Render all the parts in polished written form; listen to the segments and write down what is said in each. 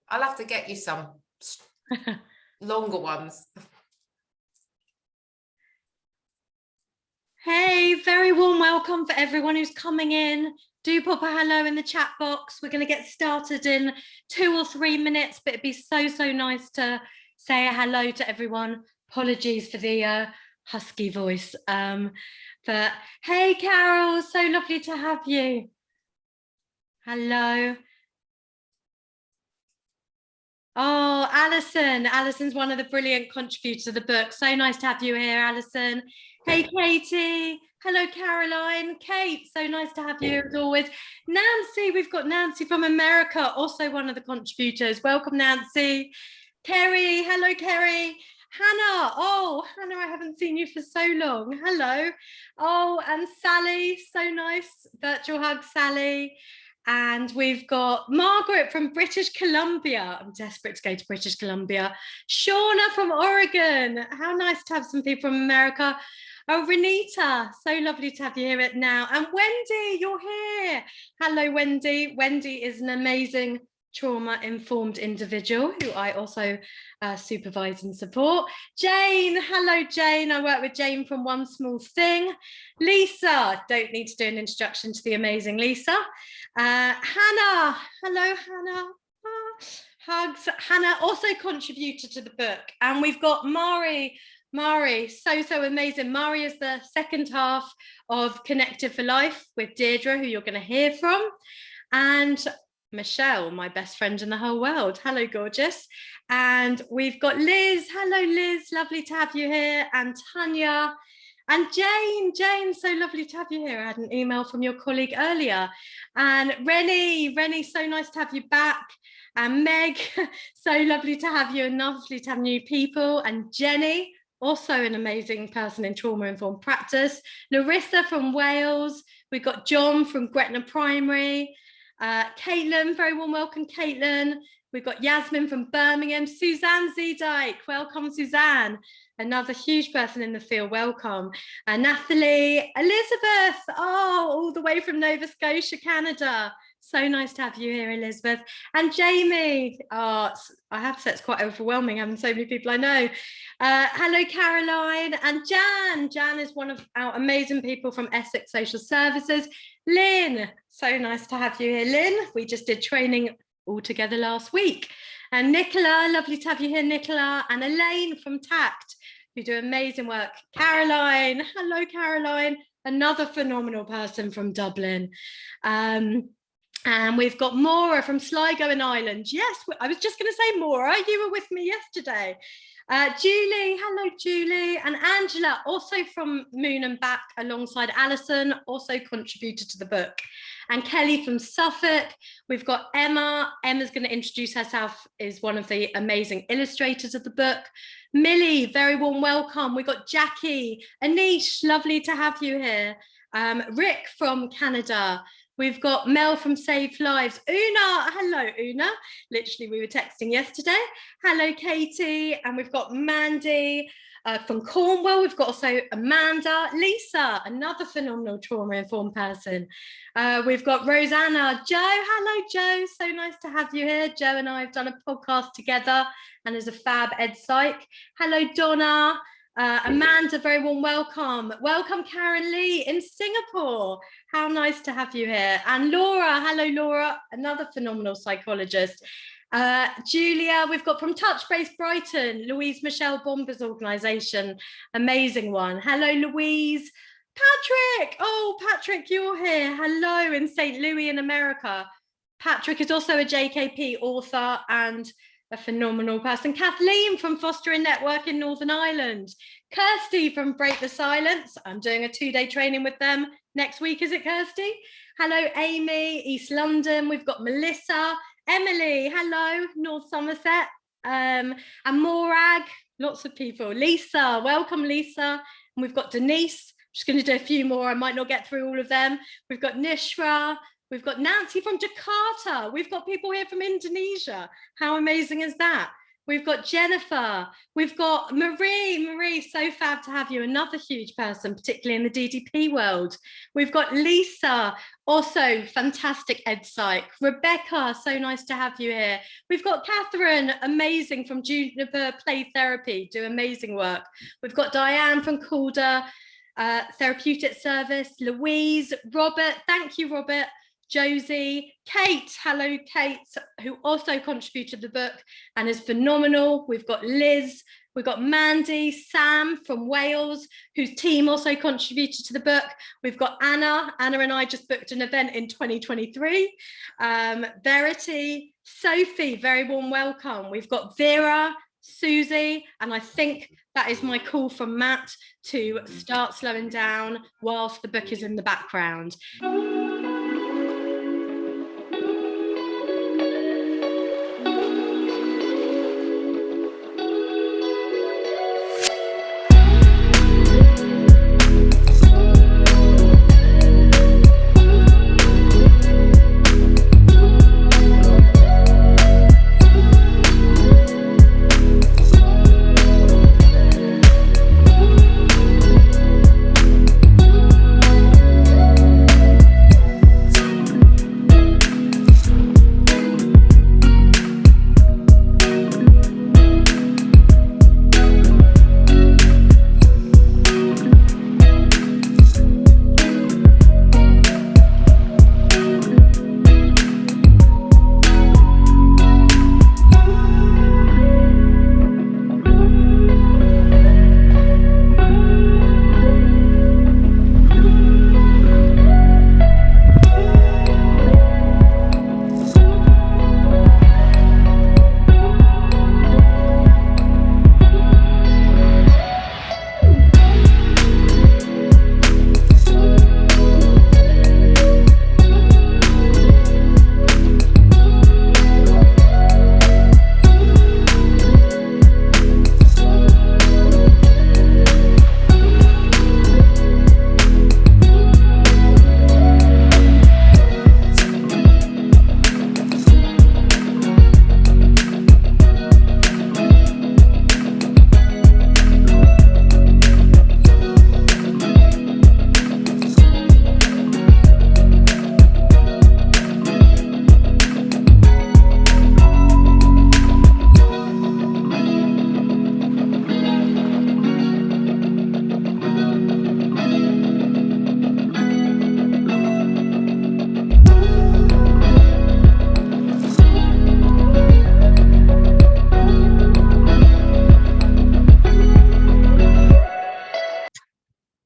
I'll have to get you some longer ones. Hey, very warm welcome for everyone who's coming in. Do pop a hello in the chat box. We're going to get started in 2 or 3 minutes, but it'd be so nice to say a hello to everyone. Apologies for the husky voice. But hey, Carol, so lovely to have you. Hello. Oh, Alison. Alison's one of the brilliant contributors of the book. So nice to have you here, Alison. Hey, Katie. Hello, Caroline. Kate, so nice to have you here as always. Nancy, we've got Nancy from America, also one of the contributors. Welcome, Nancy. Kerry, hello, Kerry. Hannah, oh, Hannah, I haven't seen you for so long. Hello. Oh, and Sally, so nice. Virtual hug, Sally. And we've got Margaret from British Columbia. I'm desperate to go to British Columbia. Shauna from Oregon. How nice to have some people from America. Oh, Renita, so lovely to have you here now. And Wendy, you're here. Hello, Wendy. Wendy is an amazing trauma-informed individual who I also supervise and support. Jane, hello, Jane. I work with Jane from One Small Thing. Lisa, don't need to do an introduction to the amazing Lisa. Hannah, hello, Hannah. Hugs. Hannah also contributed to the book. And we've got Mari, so amazing. Mari is the second half of Connected for Life with Dierdre, who you're going to hear from. And Michelle, my best friend in the whole world. Hello, gorgeous. And we've got Liz. Hello, Liz. Lovely to have you here. And Tanya. And Jane, so lovely to have you here. I had an email from your colleague earlier. And Rennie, so nice to have you back. And Meg, so lovely to have you and lovely to have new people. And Jenny, also an amazing person in trauma-informed practice. Larissa from Wales. We've got John from Gretna Primary. Caitlin, very warm welcome, Caitlin. We've got Yasmin from Birmingham. Suzanne Zedike, welcome, Suzanne. Another huge person in the field, welcome. Nathalie, Elizabeth, oh, all the way from Nova Scotia, Canada. So nice to have you here, Elizabeth. And Jamie, oh, I have to say it's quite overwhelming having so many people I know. Hello, Caroline. And Jan. Jan is one of our amazing people from Essex Social Services. Lynn, so nice to have you here, Lynn. We just did training all together last week. And Nicola, lovely to have you here, Nicola. And Elaine from TACT, who do amazing work. Caroline, hello, Caroline. Another phenomenal person from Dublin. And we've got Maura from Sligo in Ireland. Yes, I was just going to say, Maura, you were with me yesterday. Julie, hello, Julie. And Angela, also from Moon and Back, alongside Alison, also contributed to the book. And Kelly from Suffolk. We've got Emma. Emma's going to introduce herself, is one of the amazing illustrators of the book. Millie, very warm welcome. We've got Jackie. Anish, lovely to have you here. Rick from Canada. We've got Mel from Save Lives. Una, hello, Una. Literally, we were texting yesterday. Hello, Katie. And we've got Mandy from Cornwall. We've got also Amanda. Lisa, another phenomenal trauma-informed person. We've got Rosanna. Joe, hello, Joe. So nice to have you here. Joe and I have done a podcast together and there's a fab ed psych. Hello, Donna. Amanda, very warm welcome. Welcome, Karen Lee in Singapore. How nice to have you here. And Laura, hello, Laura, another phenomenal psychologist. Julia, we've got from Touchbase Brighton, Louise Michelle Bomber's organisation, amazing one. Hello, Louise. Patrick, oh, Patrick, you're here. Hello in St. Louis in America. Patrick is also a JKP author and a phenomenal person. Kathleen from Fostering Network in Northern Ireland. Kirsty from Break the Silence. I'm doing a 2-day training with them next week, is it, Kirsty? Hello, Amy, East London. We've got Melissa. Emily, hello, North Somerset. And Morag, lots of people. Lisa, welcome, Lisa. And we've got Denise. I'm just going to do a few more. I might not get through all of them. We've got Nishra. We've got Nancy from Jakarta. We've got people here from Indonesia. How amazing is that? We've got Jennifer. We've got Marie. Marie, so fab to have you. Another huge person, particularly in the DDP world. We've got Lisa, also fantastic ed psych. Rebecca, so nice to have you here. We've got Catherine, amazing, from Juniper Play Therapy, do amazing work. We've got Diane from Calder Therapeutic Service. Louise, Robert, thank you, Robert. Josie, Kate, hello Kate, who also contributed to the book and is phenomenal. We've got Liz, we've got Mandy, Sam from Wales, whose team also contributed to the book. We've got Anna. Anna and I just booked an event in 2023. Verity, Sophie, very warm welcome. We've got Vera, Susie, and I think that is my call from Matt to start slowing down whilst the book is in the background.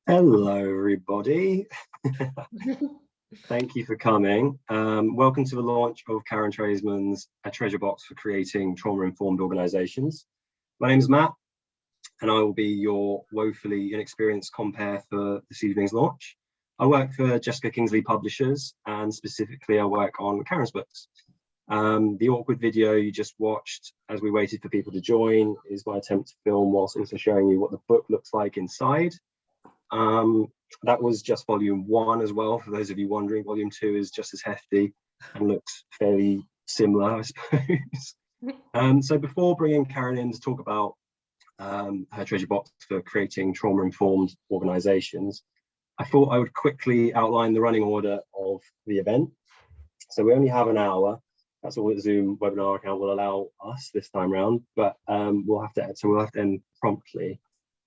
Hello, everybody. Thank you for coming. Welcome to the launch of Karen Treisman's A Treasure Box for Creating Trauma-Informed Organizations. My name is Matt, and I will be your woefully inexperienced compere for this evening's launch. I work for Jessica Kingsley Publishers, and specifically I work on Karen's books. The awkward video you just watched as we waited for people to join is my attempt to film whilst also showing you what the book looks like inside. That was just volume 1 as well, for those of you wondering. Volume 2 is just as hefty and looks fairly similar, I suppose. So before bringing Karen in to talk about her treasure box for creating trauma-informed organizations, I thought I would quickly outline the running order of the event. So we only have an hour. That's all the Zoom webinar account will allow us this time round, but we'll have to end promptly.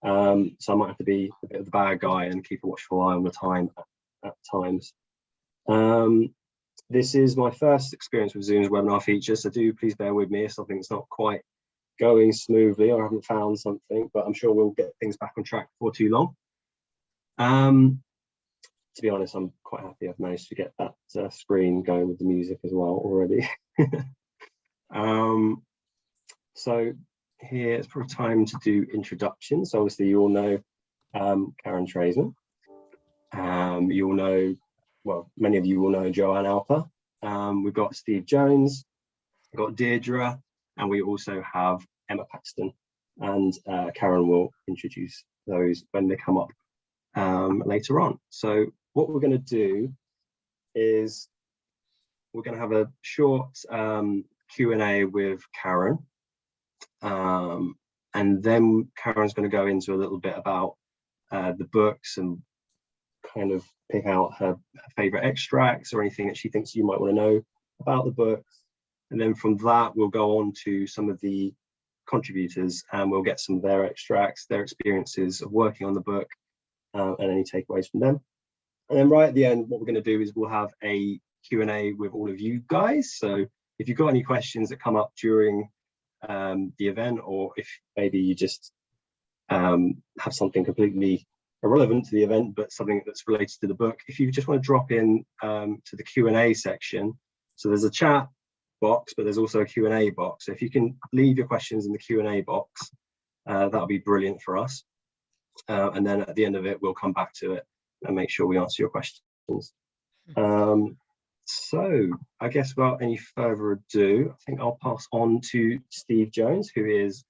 So I might have to be a bit of the bad guy and keep a watchful eye on the time at times. This is my first experience with Zoom's webinar feature, so do please bear with me if something's not quite going smoothly or I haven't found something, but I'm sure we'll get things back on track before too long. To be honest, I'm quite happy I've managed to get that screen going with the music as well already. So here it's probably time to do introductions. So obviously you all know Karen Treisman. You all know, well, many of you will know Joanne Alper. We've got Steve Jones, we've got Dierdre, and we also have Emma Paxton. And Karen will introduce those when they come up later on. So what we're going to do is we're going to have a short Q&A with Karen. And then Karen's going to go into a little bit about the books and kind of pick out her favorite extracts or anything that she thinks you might want to know about the books. And then from that, we'll go on to some of the contributors and we'll get some of their extracts, their experiences of working on the book, and any takeaways from them. And then right at the end, what we're going to do is we'll have a Q&A with all of you guys. So if you've got any questions that come up during the event, or if maybe you just have something completely irrelevant to the event, but something that's related to the book, if you just want to drop in to the Q&A section. So there's a chat box, but there's also a Q&A box. So if you can leave your questions in the Q&A box, that'll be brilliant for us. And then at the end of it, we'll come back to it and make sure we answer your questions. So I guess without any further ado, I think I'll pass on to Steve Jones, who is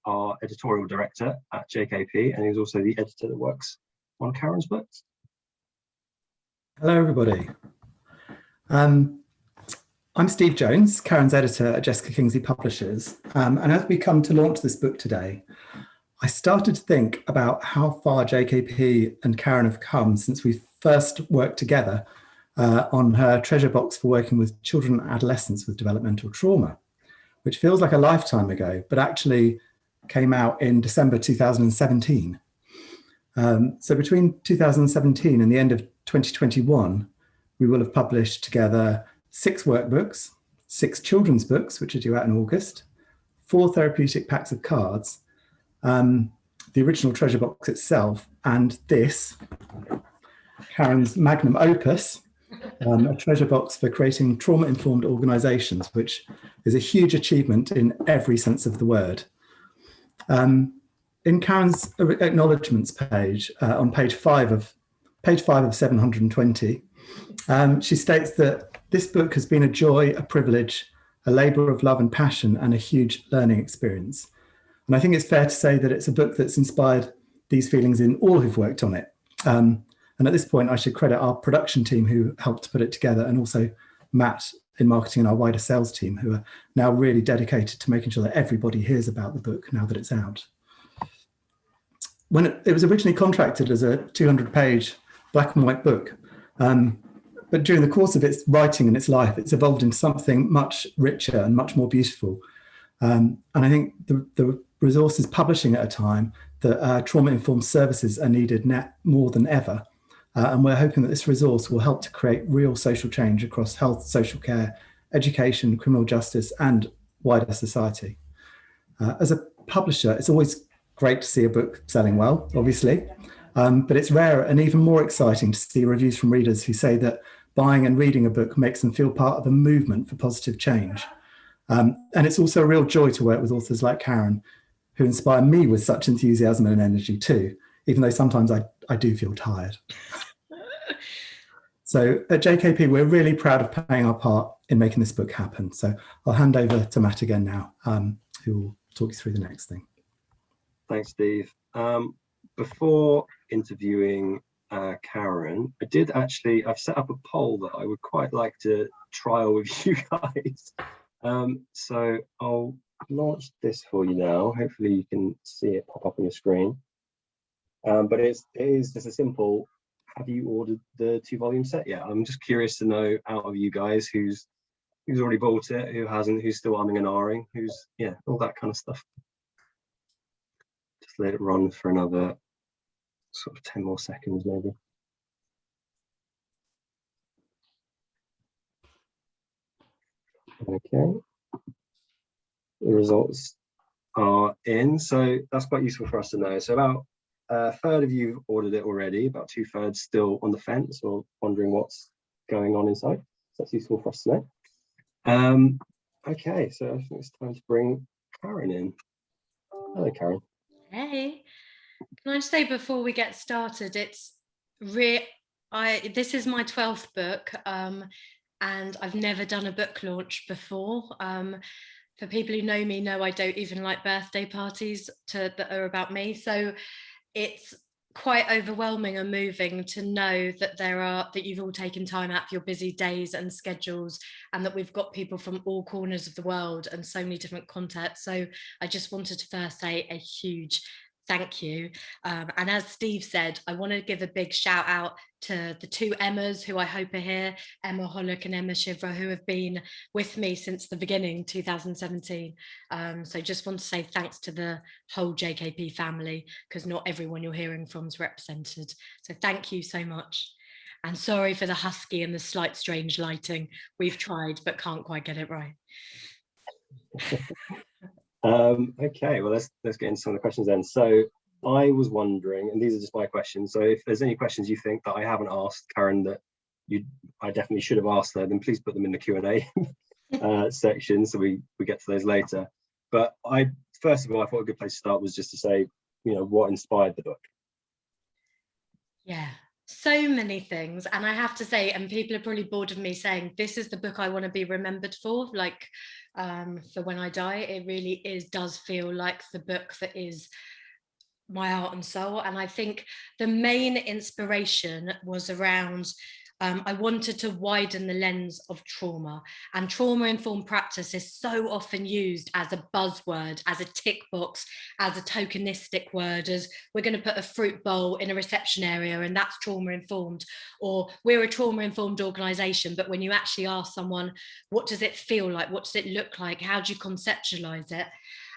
our editorial director at JKP, and he's also the editor that works on Karen's books. Hello, everybody. I'm Steve Jones, Karen's editor at Jessica Kingsley Publishers. And as we come to launch this book today, I started to think about how far JKP and Karen have come since we first worked together on her treasure box for working with children and adolescents with developmental trauma, which feels like a lifetime ago, but actually came out in December 2017. So between 2017 and the end of 2021, we will have published together 6 workbooks, 6 children's books, which are due out in August, 4 therapeutic packs of cards, the original treasure box itself, and this, Karen's magnum opus, a treasure box for creating trauma-informed organisations, which is a huge achievement in every sense of the word. In Karen's acknowledgements page, on page 5 of 720, she states that this book has been a joy, a privilege, a labour of love and passion, and a huge learning experience. And I think it's fair to say that it's a book that's inspired these feelings in all who've worked on it. And at this point, I should credit our production team who helped put it together, and also Matt in marketing and our wider sales team, who are now really dedicated to making sure that everybody hears about the book now that it's out. When it was originally contracted as a 200-page black and white book, but during the course of its writing and its life, it's evolved into something much richer and much more beautiful. And I think the resources publishing at a time that trauma-informed services are needed more than ever. And we're hoping that this resource will help to create real social change across health, social care, education, criminal justice, and wider society. As a publisher, it's always great to see a book selling well, obviously, but it's rare and even more exciting to see reviews from readers who say that buying and reading a book makes them feel part of a movement for positive change. And it's also a real joy to work with authors like Karen, who inspire me with such enthusiasm and energy too, even though sometimes I do feel tired. So at JKP, we're really proud of playing our part in making this book happen. So I'll hand over to Matt again now, who will talk you through the next thing. Thanks, Steve. Before interviewing Karen, I've set up a poll that I would quite like to trial with you guys. So I'll launch this for you now. Hopefully you can see it pop up on your screen. But it is just a simple, have you ordered the 2-volume set yet? I'm just curious to know out of you guys who's already bought it, who hasn't, who's still umming and ahhing, all that kind of stuff. Just let it run for another sort of 10 more seconds maybe. Okay, the results are in, so that's quite useful for us to know. So about a third of you ordered it already, about 2/3 still on the fence or wondering what's going on inside. So that's useful for us to know. Okay, so I think it's time to bring Karen in. Hello, Karen. Hey, can I just say before we get started, this is my 12th book, and I've never done a book launch before. For people who know I don't even like birthday parties that are about me. So it's quite overwhelming and moving to know that that you've all taken time out of your busy days and schedules, and that we've got people from all corners of the world and so many different contexts. So I just wanted to first say a huge thank you. And as Steve said, I want to give a big shout out to the two Emmas who I hope are here, Emma Hollock and Emma Shivra, who have been with me since the beginning, 2017. So just want to say thanks to the whole JKP family, because not everyone you're hearing from is represented. So thank you so much. And sorry for the husky and the slight strange lighting. We've tried, but can't quite get it right. Okay, well, let's get into some of the questions then. So I was wondering, and these are just my questions, so if there's any questions you think that I haven't asked Karen that I definitely should have asked her, then please put them in the Q&A section, so we get to those later. But first of all, I thought a good place to start was just to say, what inspired the book? Yeah, so many things. And I have to say, and people are probably bored of me saying, this is the book I want to be remembered for, like for when I die. It really does feel like the book that is my heart and soul. And I think the main inspiration was around I wanted to widen the lens of trauma, and trauma-informed practice is so often used as a buzzword, as a tick box, as a tokenistic word, as we're going to put a fruit bowl in a reception area and that's trauma-informed, or we're a trauma-informed organisation. But when you actually ask someone, what does it feel like? What does it look like? How do you conceptualize it?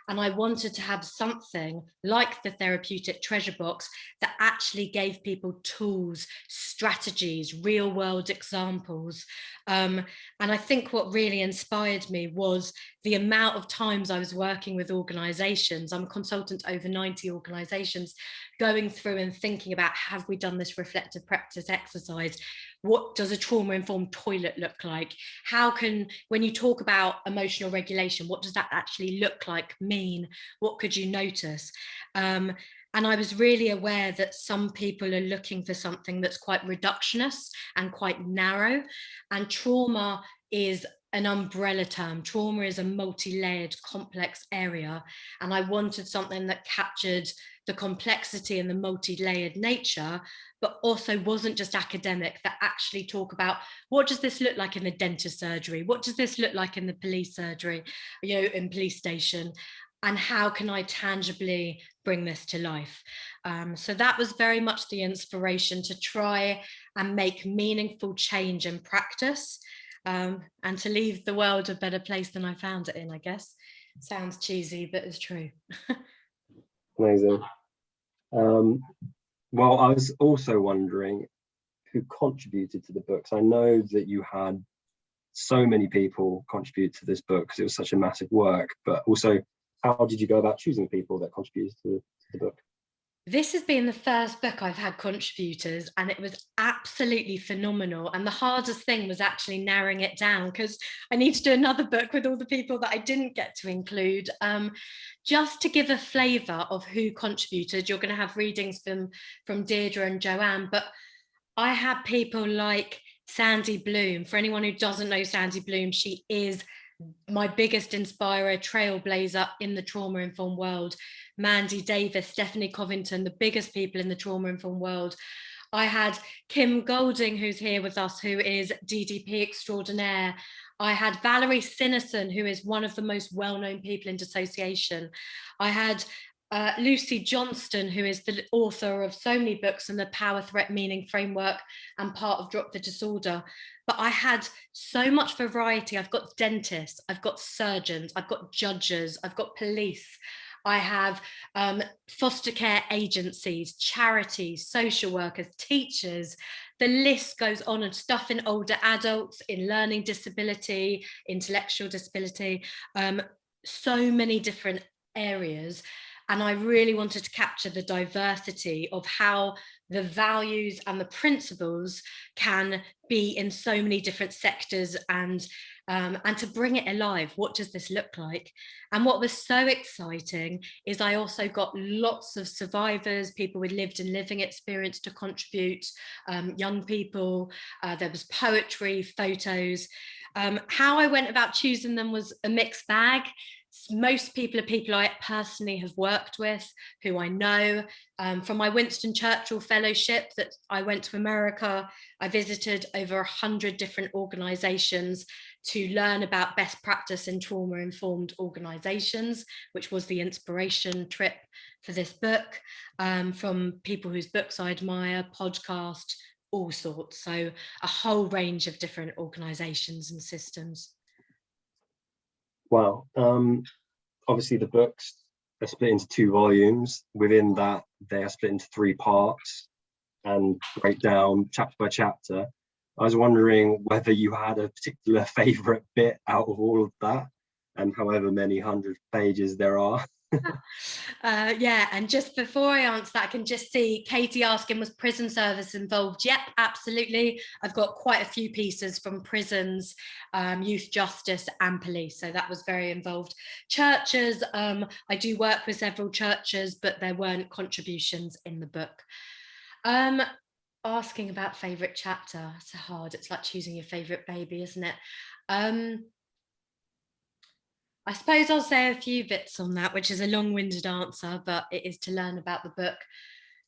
And I wanted to have something like the therapeutic treasure box that actually gave people tools, strategies, real world examples. And I think what really inspired me was the amount of times I was working with organizations. I'm a consultant to over 90 organizations, going through and thinking about, have we done this reflective practice exercise? What does a trauma-informed toilet look like? How can, when you talk about emotional regulation, what does that actually look like, mean? What could you notice? And I was really aware that some people are looking for something that's quite reductionist and quite narrow. And trauma is an umbrella term. Trauma is a multi-layered, complex area. And I wanted something that captured the complexity and the multi-layered nature, but also wasn't just academic, that actually talk about, what does this look like in the dentist surgery? What does this look like in the police surgery, in police station? And how can I tangibly bring this to life? So that was very much the inspiration to try and make meaningful change in practice, and to leave the world a better place than I found it in, I guess. Sounds cheesy, but it's true. Amazing. Well, I was also wondering who contributed to the books. I know that you had so many people contribute to this book because it was such a massive work, but also how did you go about choosing people that contributed to the book? This has been the first book I've had contributors, and it was absolutely phenomenal. And the hardest thing was actually narrowing it down, because I need to do another book with all the people that I didn't get to include. Just to give a flavour of who contributed, you're going to have readings from Dierdre and Joanne, but I had people like Sandy Bloom. For anyone who doesn't know Sandy Bloom, she is my biggest inspirer, trailblazer in the trauma-informed world. Mandy Davis, Stephanie Covington, the biggest people in the trauma-informed world. I had Kim Golding, who's here with us, who is DDP extraordinaire. I had Valerie Sinison, who is one of the most well-known people in dissociation. I had Lucy Johnston, who is the author of so many books and the Power, Threat, Meaning Framework and part of Drop the Disorder. But I had so much variety. I've got dentists, I've got surgeons, I've got judges, I've got police. I have foster care agencies, charities, social workers, teachers. The list goes on, and stuff in older adults, in learning disability, intellectual disability, so many different areas. And I really wanted to capture the diversity of how the values and the principles can be in so many different sectors, and to bring it alive. What does this look like? And what was so exciting is I also got lots of survivors, people with lived and living experience to contribute, young people. There was poetry, photos. How I went about choosing them was a mixed bag. Most people are people I personally have worked with, who I know. From my Winston Churchill Fellowship that I went to America, I visited over 100 different organisations to learn about best practice in trauma-informed organisations, which was the inspiration trip for this book, from people whose books I admire, podcast, all sorts. So a whole range of different organisations and systems. Wow. Obviously the books are split into 2 volumes. Within that, they are split into 3 parts and break down chapter by chapter. I was wondering whether you had a particular favourite bit out of all of that, and however many 100 pages there are. Yeah, and just before I answer that, I can just see Katie asking, was prison service involved? Yep, absolutely. I've got quite a few pieces from prisons, youth justice and police, so that was very involved. Churches, I do work with several churches, but there weren't contributions in the book. Asking about favourite chapter, it's hard. It's like choosing your favourite baby, isn't it? I suppose I'll say a few bits on that, which is a long-winded answer, but it is to learn about the book.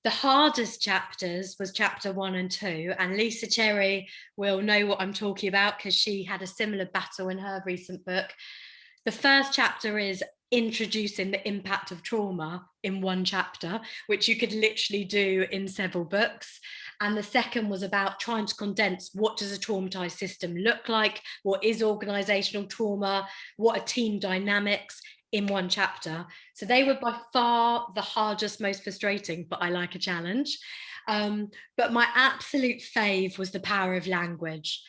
The hardest chapters was chapter 1 and 2, and Lisa Cherry will know what I'm talking about because she had a similar battle in her recent book. The first chapter is introducing the impact of trauma in 1 chapter, which you could literally do in several books. And the second was about trying to condense, what does a traumatized system look like? What is organizational trauma? What are team dynamics in 1 chapter? So they were by far the hardest, most frustrating, but I like a challenge. But my absolute fave was the power of language.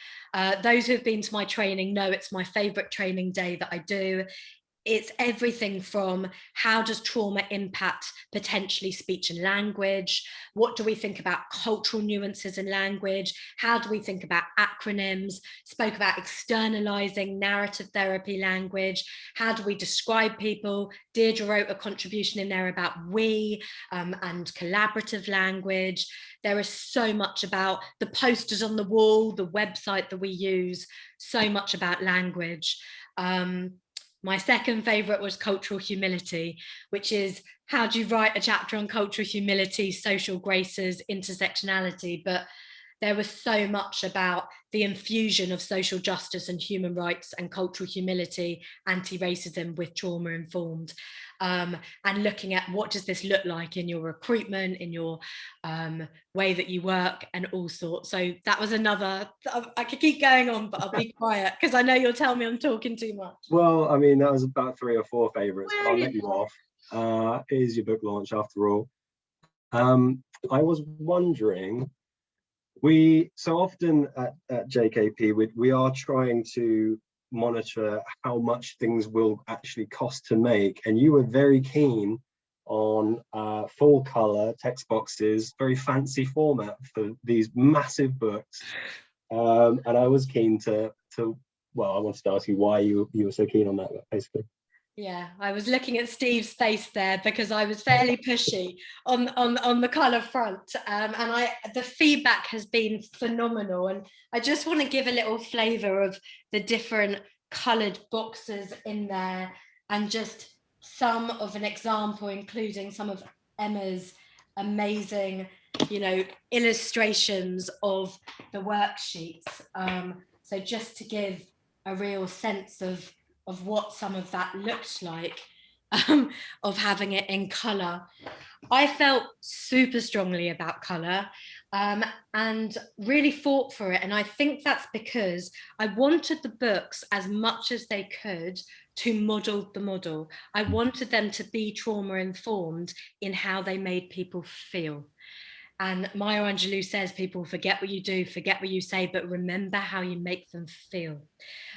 Those who have been to my training know it's my favorite training day that I do. It's everything from how does trauma impact potentially speech and language? What do we think about cultural nuances in language? How do we think about acronyms? Spoke about externalizing narrative therapy language. How do we describe people? Dierdre wrote a contribution in there about we and collaborative language. There is so much about the posters on the wall, the website that we use, so much about language. My second favourite was cultural humility, which is how do you write a chapter on cultural humility, social graces, intersectionality? But there was so much about the infusion of social justice and human rights and cultural humility, anti-racism with trauma informed, and looking at what does this look like in your recruitment, in your way that you work and all sorts. So that was another, I could keep going on, but I'll be quiet because I know you'll tell me I'm talking too much. Well, I mean, that was about 3 or 4 favourites, but I'll let you off. It is your book launch after all. I was wondering, we so often at JKP, we are trying to monitor how much things will actually cost to make, and you were very keen on full color text boxes, very fancy format for these massive books, and I was keen to well, I wanted to ask you why you were so keen on that, basically. Yeah, I was looking at Steve's face there because I was fairly pushy on the colour front, and the feedback has been phenomenal. And I just want to give a little flavour of the different coloured boxes in there, and just some of an example, including some of Emma's amazing, illustrations of the worksheets. So just to give a real sense of what some of that looks like, of having it in colour. I felt super strongly about colour, and really fought for it. And I think that's because I wanted the books as much as they could to model the model. I wanted them to be trauma informed in how they made people feel. And Maya Angelou says, people forget what you do, forget what you say, but remember how you make them feel.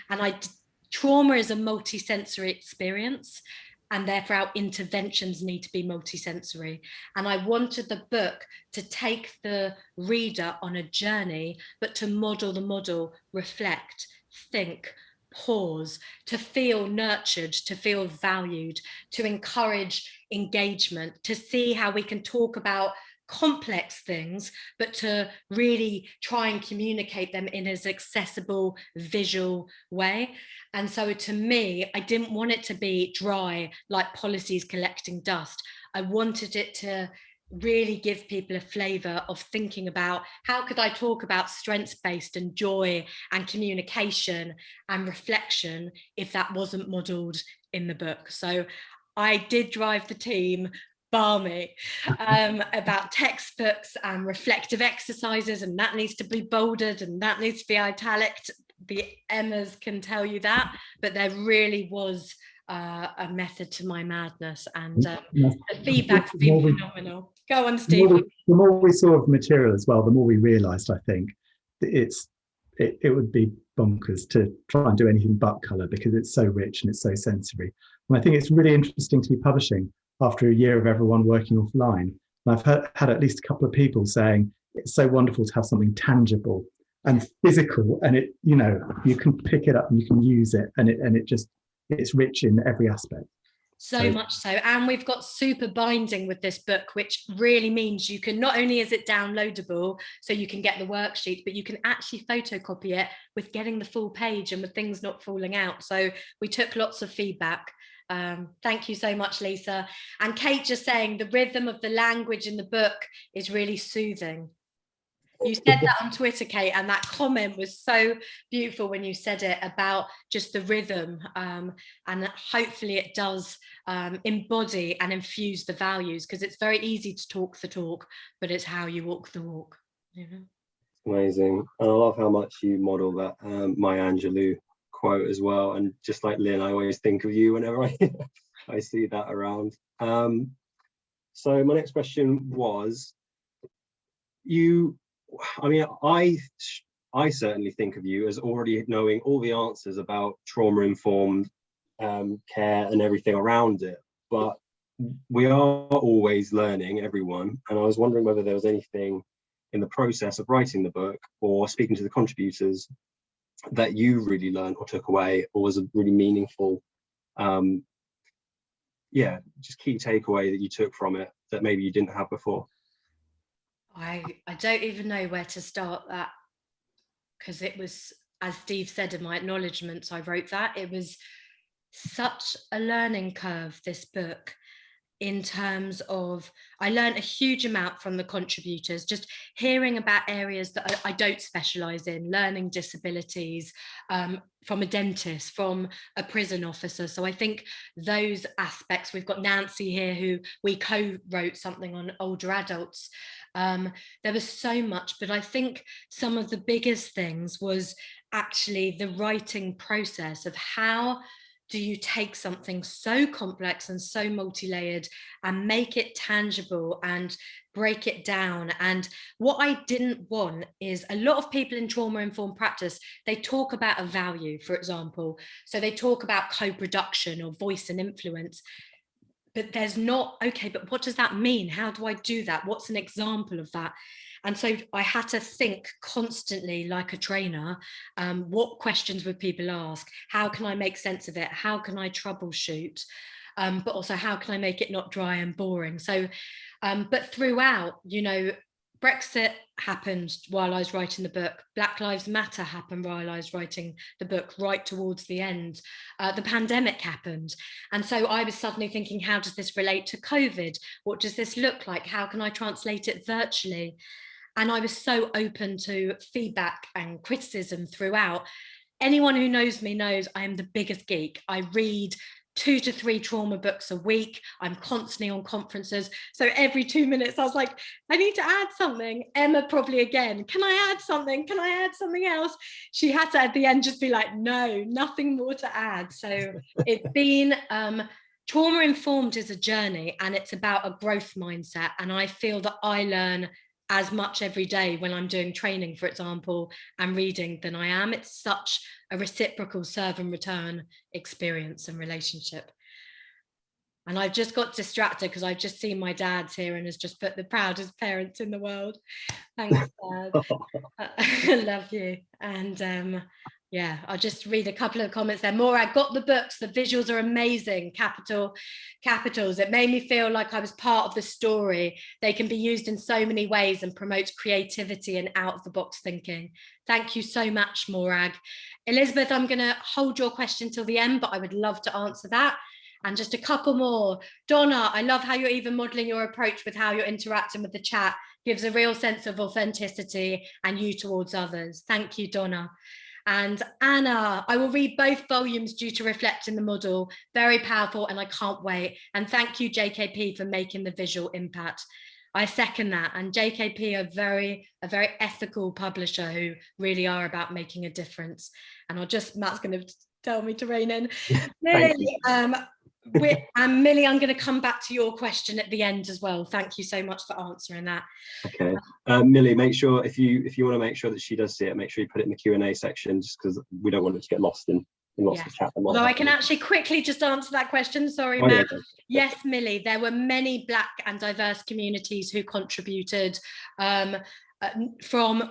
And trauma is a multisensory experience, and therefore our interventions need to be multisensory. And I wanted the book to take the reader on a journey, but to model the model, reflect, think, pause, to feel nurtured, to feel valued, to encourage engagement, to see how we can talk about complex things, but to really try and communicate them in as accessible visual way. And so to me, I didn't want it to be dry like policies collecting dust. I wanted it to really give people a flavour of thinking about how could I talk about strengths-based and joy and communication and reflection if that wasn't modelled in the book. So I did drive the team balmy about textbooks and reflective exercises, and that needs to be bolded and that needs to be italic. The Emmas can tell you that, but there really was a method to my madness, and the feedback's been phenomenal. Go on, Steve. The more we saw of material as well, the more we realised, I think, it would be bonkers to try and do anything but colour, because it's so rich and it's so sensory. And I think it's really interesting to be publishing after a year of everyone working offline. And I've had at least a couple of people saying it's so wonderful to have something tangible and physical, and it, you know, you can pick it up and you can use it, and it's rich in every aspect. So much so. And we've got super binding with this book, which really means you can, not only is it downloadable, so you can get the worksheet, but you can actually photocopy it with getting the full page and with things not falling out. So we took lots of feedback. Thank you so much, Lisa. And Kate just saying the rhythm of the language in the book is really soothing. You said that on Twitter, Kate, and that comment was so beautiful when you said it about just the rhythm, and hopefully it does embody and infuse the values, because it's very easy to talk the talk, but it's how you walk the walk. You know? Amazing. And I love how much you model that Maya Angelou quote as well. And just like Lynn, I always think of you whenever I see that around. So my next question was, I certainly think of you as already knowing all the answers about trauma-informed care and everything around it, but we are always learning, everyone. And I was wondering whether there was anything in the process of writing the book or speaking to the contributors that you really learned or took away, or was a really meaningful, just key takeaway that you took from it that maybe you didn't have before. I don't even know where to start that, because it was, as Steve said in my acknowledgements, I wrote that it was such a learning curve, this book, in terms of, I learned a huge amount from the contributors, just hearing about areas that I don't specialise in, learning disabilities, from a dentist, from a prison officer. So I think those aspects, we've got Nancy here who we co-wrote something on older adults. There was so much, but I think some of the biggest things was actually the writing process of how do you take something so complex and so multi-layered and make it tangible and break it down. And what I didn't want is, a lot of people in trauma-informed practice, they talk about a value, for example. So they talk about co-production or voice and influence, but there's not, okay, but what does that mean? How do I do that? What's an example of that? And so I had to think constantly like a trainer, what questions would people ask? How can I make sense of it? How can I troubleshoot? But also, how can I make it not dry and boring? So, but throughout, you know, Brexit happened while I was writing the book. Black Lives Matter happened while I was writing the book, right towards the end. The pandemic happened. And so I was suddenly thinking, how does this relate to COVID? What does this look like? How can I translate it virtually? And I was so open to feedback and criticism throughout. Anyone who knows me knows I am the biggest geek. I read 2 to 3 trauma books a week. I'm constantly on conferences. So every 2 minutes I was like, I need to add something. Emma probably again, can I add something? Can I add something else? She had to at the end just be like, no, nothing more to add. So it's been, trauma-informed is a journey, and it's about a growth mindset. And I feel that I learn as much every day when I'm doing training, for example, and reading than I am. It's such a reciprocal serve and return experience and relationship. And I've just got distracted because I've just seen my dad's here and has just put the proudest parents in the world. Thanks, Dad. I love you. And Yeah, I'll just read a couple of comments there. Morag, got the books, the visuals are amazing, capitals. It made me feel like I was part of the story. They can be used in so many ways and promotes creativity and out of the box thinking. Thank you so much, Morag. Elizabeth, I'm gonna hold your question till the end, but I would love to answer that. And just a couple more. Donna, I love how you're even modeling your approach with how you're interacting with the chat. Gives a real sense of authenticity and you towards others. Thank you, Donna. And Anna, I will read both volumes due to reflect in the model. Very powerful and I can't wait. And thank you, JKP, for making the visual impact. I second that. And JKP are a very ethical publisher who really are about making a difference. And Matt's going to tell me to rein in. Millie, Millie, I'm going to come back to your question at the end as well. Thank you so much for answering that. Okay, Millie, make sure if you want to make sure that she does see it, make sure you put it in the Q&A section, just because we don't want it to get lost in lots of chat. Although I can actually quickly just answer that question. Sorry, Matt. Yeah, yes, Millie, there were many Black and diverse communities who contributed.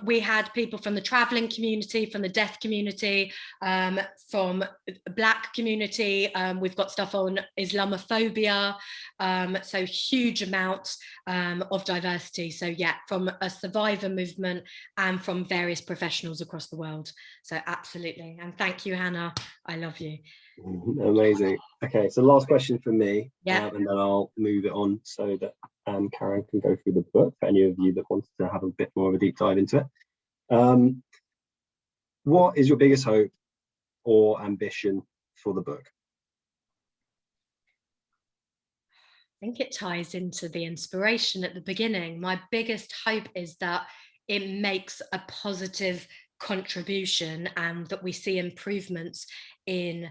We had people from the traveling community, from the deaf community, from Black community. We've got stuff on Islamophobia, so huge amounts of diversity. So yeah, from a survivor movement and from various professionals across the world. So absolutely, and thank you, Hannah. I love you. Amazing. Okay, so last question from me, yeah, and then I'll move it on so that Karen can go through the book for any of you that wanted to have a bit more of a deep dive into it. What is your biggest hope or ambition for the book? I think it ties into the inspiration at the beginning. My biggest hope is that it makes a positive contribution and that we see improvements in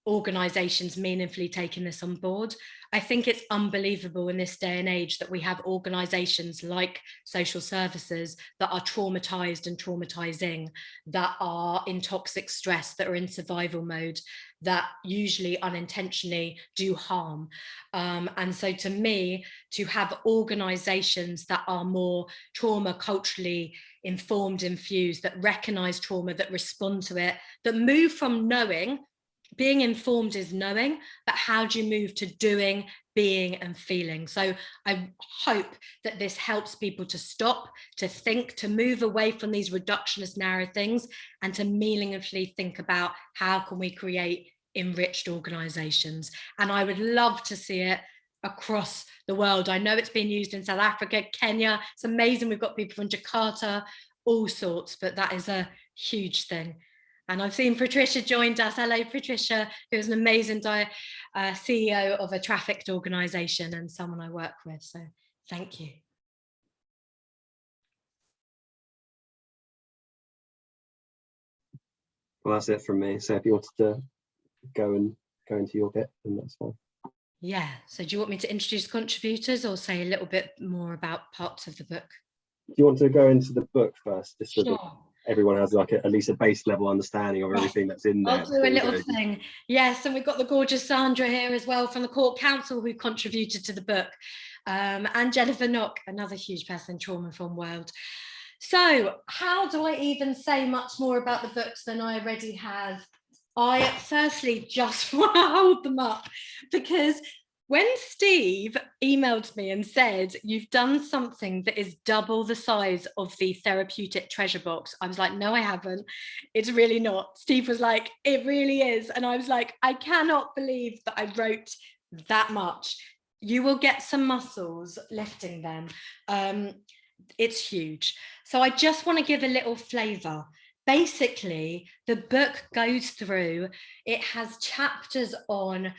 organisations meaningfully taking this on board. I think it's unbelievable in this day and age that we have organisations like social services that are traumatised and traumatising, that are in toxic stress, that are in survival mode, that usually unintentionally do harm. And so to me, to have organisations that are more trauma culturally informed, infused, that recognise trauma, that respond to it, that move from knowing. Being informed is knowing, but how do you move to doing, being and feeling? So I hope that this helps people to stop, to think, to move away from these reductionist narrow things and to meaningfully think about how can we create enriched organisations. And I would love to see it across the world. I know it's been used in South Africa, Kenya. It's amazing. We've got people from Jakarta, all sorts, but that is a huge thing. And I've seen Patricia joined us. Hello, Patricia, who's an amazing CEO of a trafficked organisation and someone I work with. So thank you. Well, that's it from me. So if you wanted to go into your bit, then that's fine. Yeah. So do you want me to introduce contributors or say a little bit more about parts of the book? Do you want to go into the book first, just so sure. that everyone has like at least a base level understanding of everything that's in there? I'll do a little thing. Yes, and we've got the gorgeous Sandra here as well from the Court Council who contributed to the book, and Jennifer Knock, another huge person in trauma-informed world. So how do I even say much more about the books than I already have? I firstly just want to hold them up because when Steve emailed me and said, you've done something that is double the size of the therapeutic treasure box, I was like, no, I haven't. It's really not. Steve was like, it really is. And I was like, I cannot believe that I wrote that much. You will get some muscles lifting them. It's huge. So I just want to give a little flavor. Basically, the book goes through, it has chapters on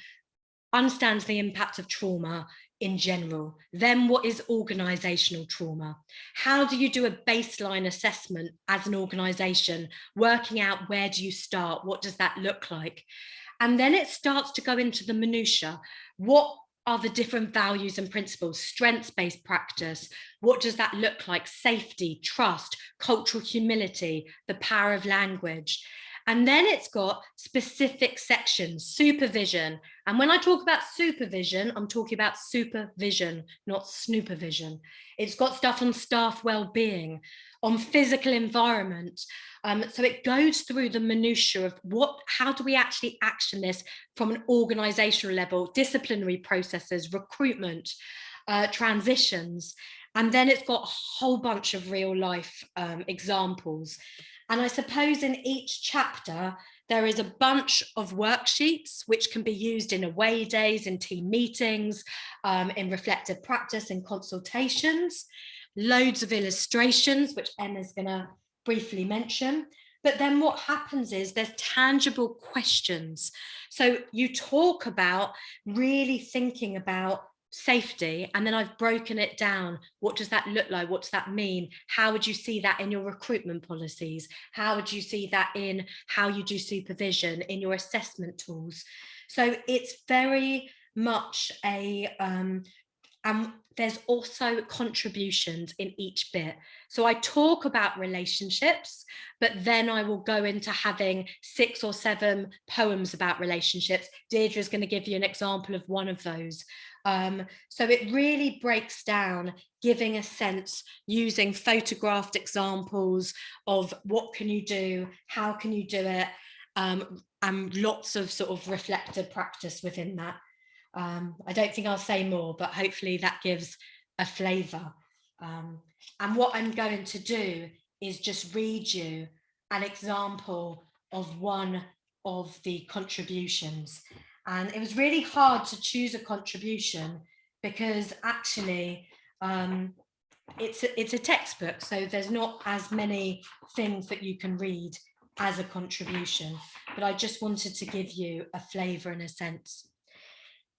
understands the impact of trauma in general. Then what is organizational trauma? How do you do a baseline assessment as an organization, working out where do you start? What does that look like? And then it starts to go into the minutiae. What are the different values and principles? Strengths-based practice. What does that look like? Safety, trust, cultural humility, the power of language. And then it's got specific sections, supervision. And when I talk about supervision, I'm talking about supervision, not snoopervision. It's got stuff on staff well-being, on physical environment. So it goes through the minutiae of how do we actually action this from an organizational level, disciplinary processes, recruitment, transitions. And then it's got a whole bunch of real life examples. And I suppose in each chapter, there is a bunch of worksheets which can be used in away days, in team meetings, in reflective practice and consultations, loads of illustrations, which Emma's going to briefly mention. But then what happens is there's tangible questions. So you talk about really thinking about safety, and then I've broken it down. What does that look like? What does that mean? How would you see that in your recruitment policies? How would you see that in how you do supervision, in your assessment tools? So it's very much a there's also contributions in each bit. So I talk about relationships, but then I will go into having 6 or 7 poems about relationships. Dierdre is going to give you an example of one of those. So it really breaks down, giving a sense, using photographed examples of what can you do, how can you do it, and lots of sort of reflective practice within that. I don't think I'll say more, but hopefully that gives a flavour. And what I'm going to do is just read you an example of one of the contributions. And it was really hard to choose a contribution because actually it's a textbook, so there's not as many things that you can read as a contribution, but I just wanted to give you a flavour and a sense.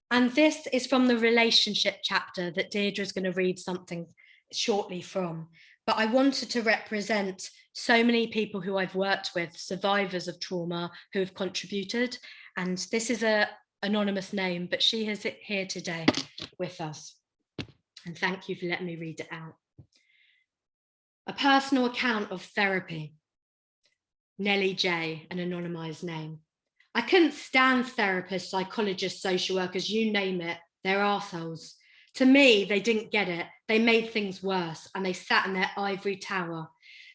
And this is from the relationship chapter that Dierdre is going to read something shortly from. But I wanted to represent so many people who I've worked with, survivors of trauma who have contributed. And this is an anonymous name, but she is here today with us. And thank you for letting me read it out. A personal account of therapy. Nellie J, an anonymized name. I couldn't stand therapists, psychologists, social workers, you name it, they're arseholes. To me, they didn't get it. They made things worse and they sat in their ivory tower.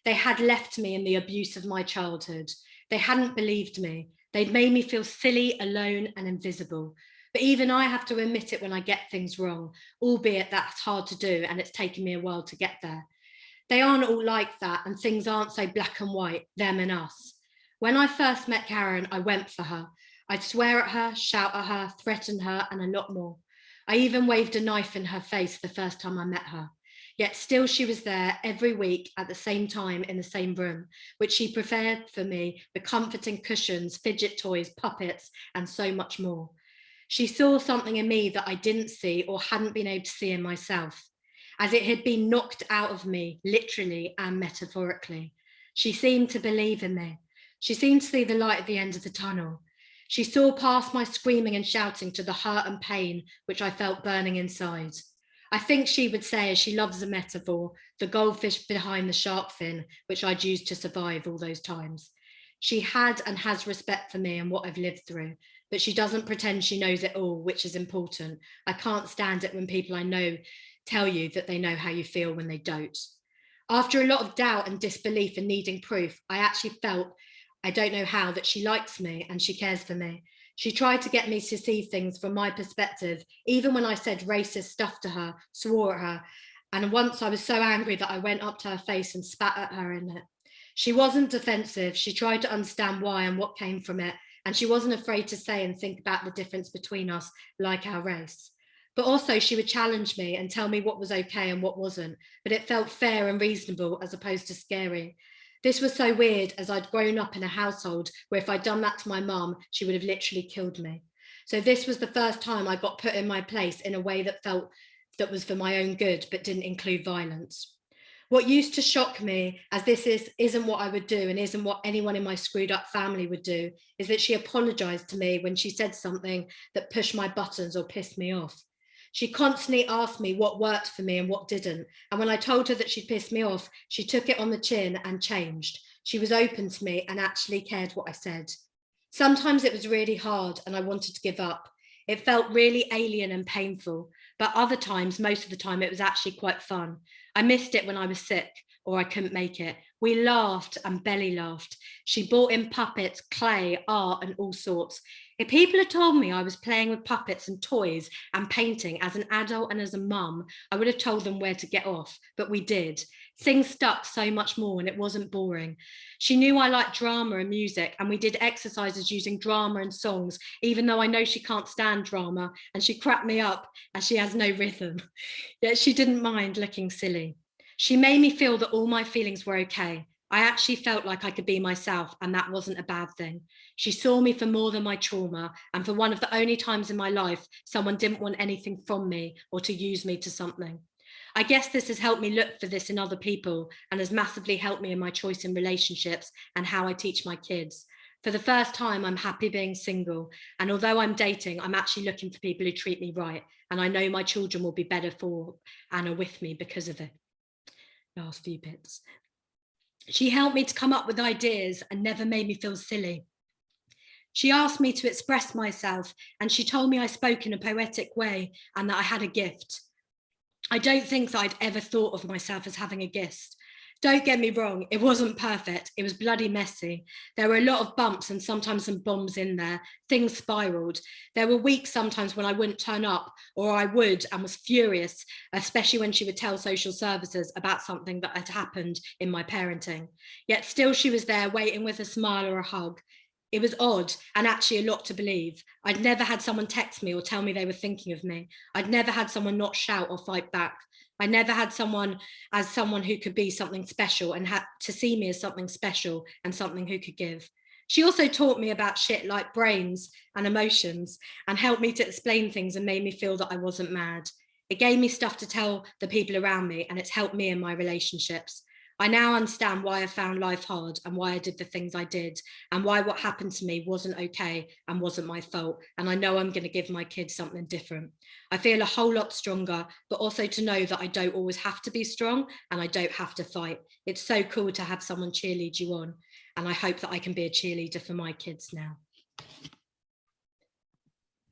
They had left me in the abuse of my childhood. They hadn't believed me. They'd made me feel silly, alone and invisible. But even I have to admit it when I get things wrong, albeit that's hard to do and it's taken me a while to get there. They aren't all like that and things aren't so black and white, them and us. When I first met Karen, I went for her. I'd swear at her, shout at her, threaten her, and a lot more. I even waved a knife in her face the first time I met her. Yet still she was there every week at the same time in the same room, which she prepared for me, the comforting cushions, fidget toys, puppets, and so much more. She saw something in me that I didn't see or hadn't been able to see in myself, as it had been knocked out of me, literally and metaphorically. She seemed to believe in me. She seemed to see the light at the end of the tunnel. She saw past my screaming and shouting to the hurt and pain which I felt burning inside. I think she would say, as she loves a metaphor, the goldfish behind the shark fin, which I'd used to survive all those times. She had and has respect for me and what I've lived through, but she doesn't pretend she knows it all, which is important. I can't stand it when people I know tell you that they know how you feel when they don't. After a lot of doubt and disbelief and needing proof, I actually felt, I don't know how, that she likes me and she cares for me. She tried to get me to see things from my perspective, even when I said racist stuff to her, swore at her. And once I was so angry that I went up to her face and spat at her in it. She wasn't defensive. She tried to understand why and what came from it. And she wasn't afraid to say and think about the difference between us, like our race. But also she would challenge me and tell me what was okay and what wasn't, but it felt fair and reasonable as opposed to scary. This was so weird, as I'd grown up in a household where if I'd done that to my mum, she would have literally killed me. So this was the first time I got put in my place in a way that felt that was for my own good, but didn't include violence. What used to shock me, as this isn't what I would do and isn't what anyone in my screwed up family would do, is that she apologized to me when she said something that pushed my buttons or pissed me off. She constantly asked me what worked for me and what didn't. And when I told her that she'd pissed me off, she took it on the chin and changed. She was open to me and actually cared what I said. Sometimes it was really hard and I wanted to give up. It felt really alien and painful, but other times, most of the time, it was actually quite fun. I missed it when I was sick, or I couldn't make it. We laughed and belly laughed. She brought in puppets, clay, art, and all sorts. If people had told me I was playing with puppets and toys and painting as an adult and as a mum, I would have told them where to get off, but we did. Things stuck so much more and it wasn't boring. She knew I liked drama and music, and we did exercises using drama and songs, even though I know she can't stand drama and she cracked me up as she has no rhythm. Yet she didn't mind looking silly. She made me feel that all my feelings were okay. I actually felt like I could be myself, and that wasn't a bad thing. She saw me for more than my trauma, and for one of the only times in my life someone didn't want anything from me or to use me to something. I guess this has helped me look for this in other people and has massively helped me in my choice in relationships and how I teach my kids. For the first time, I'm happy being single, and although I'm dating, I'm actually looking for people who treat me right, and I know my children will be better for and are with me because of it. Last few bits. She helped me to come up with ideas and never made me feel silly. She asked me to express myself, and she told me I spoke in a poetic way and that I had a gift. I don't think that I'd ever thought of myself as having a gift. Don't get me wrong, it wasn't perfect. It was bloody messy. There were a lot of bumps and sometimes some bombs in there. Things spiraled. There were weeks sometimes when I wouldn't turn up, or I would and was furious, especially when she would tell social services about something that had happened in my parenting. Yet still she was there waiting with a smile or a hug. It was odd and actually a lot to believe. I'd never had someone text me or tell me they were thinking of me. I'd never had someone not shout or fight back. I never had someone as someone who could be something special and had to see me as something special and something who could give. She also taught me about shit like brains and emotions and helped me to explain things and made me feel that I wasn't mad. It gave me stuff to tell the people around me, and it's helped me in my relationships. I now understand why I found life hard and why I did the things I did and why what happened to me wasn't okay and wasn't my fault. And I know I'm going to give my kids something different. I feel a whole lot stronger, but also to know that I don't always have to be strong and I don't have to fight. It's so cool to have someone cheerlead you on. And I hope that I can be a cheerleader for my kids now.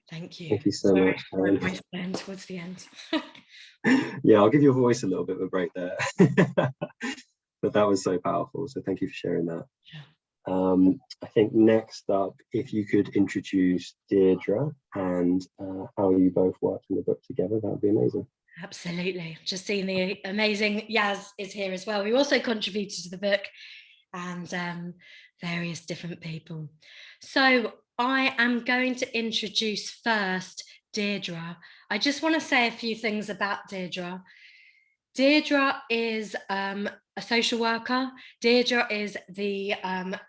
Thank you. Thank you so much, Karen. My voice then towards the end. Yeah, I'll give your voice a little bit of a break there. But that was so powerful. So thank you for sharing that. I think next up, if you could introduce Dierdre and how you both worked in the book together, that would be amazing. Absolutely. Just seeing the amazing Yaz is here as well. We also contributed to the book and various different people. So I am going to introduce first Dierdre. I just want to say a few things about Dierdre. Dierdre is a social worker. Dierdre is the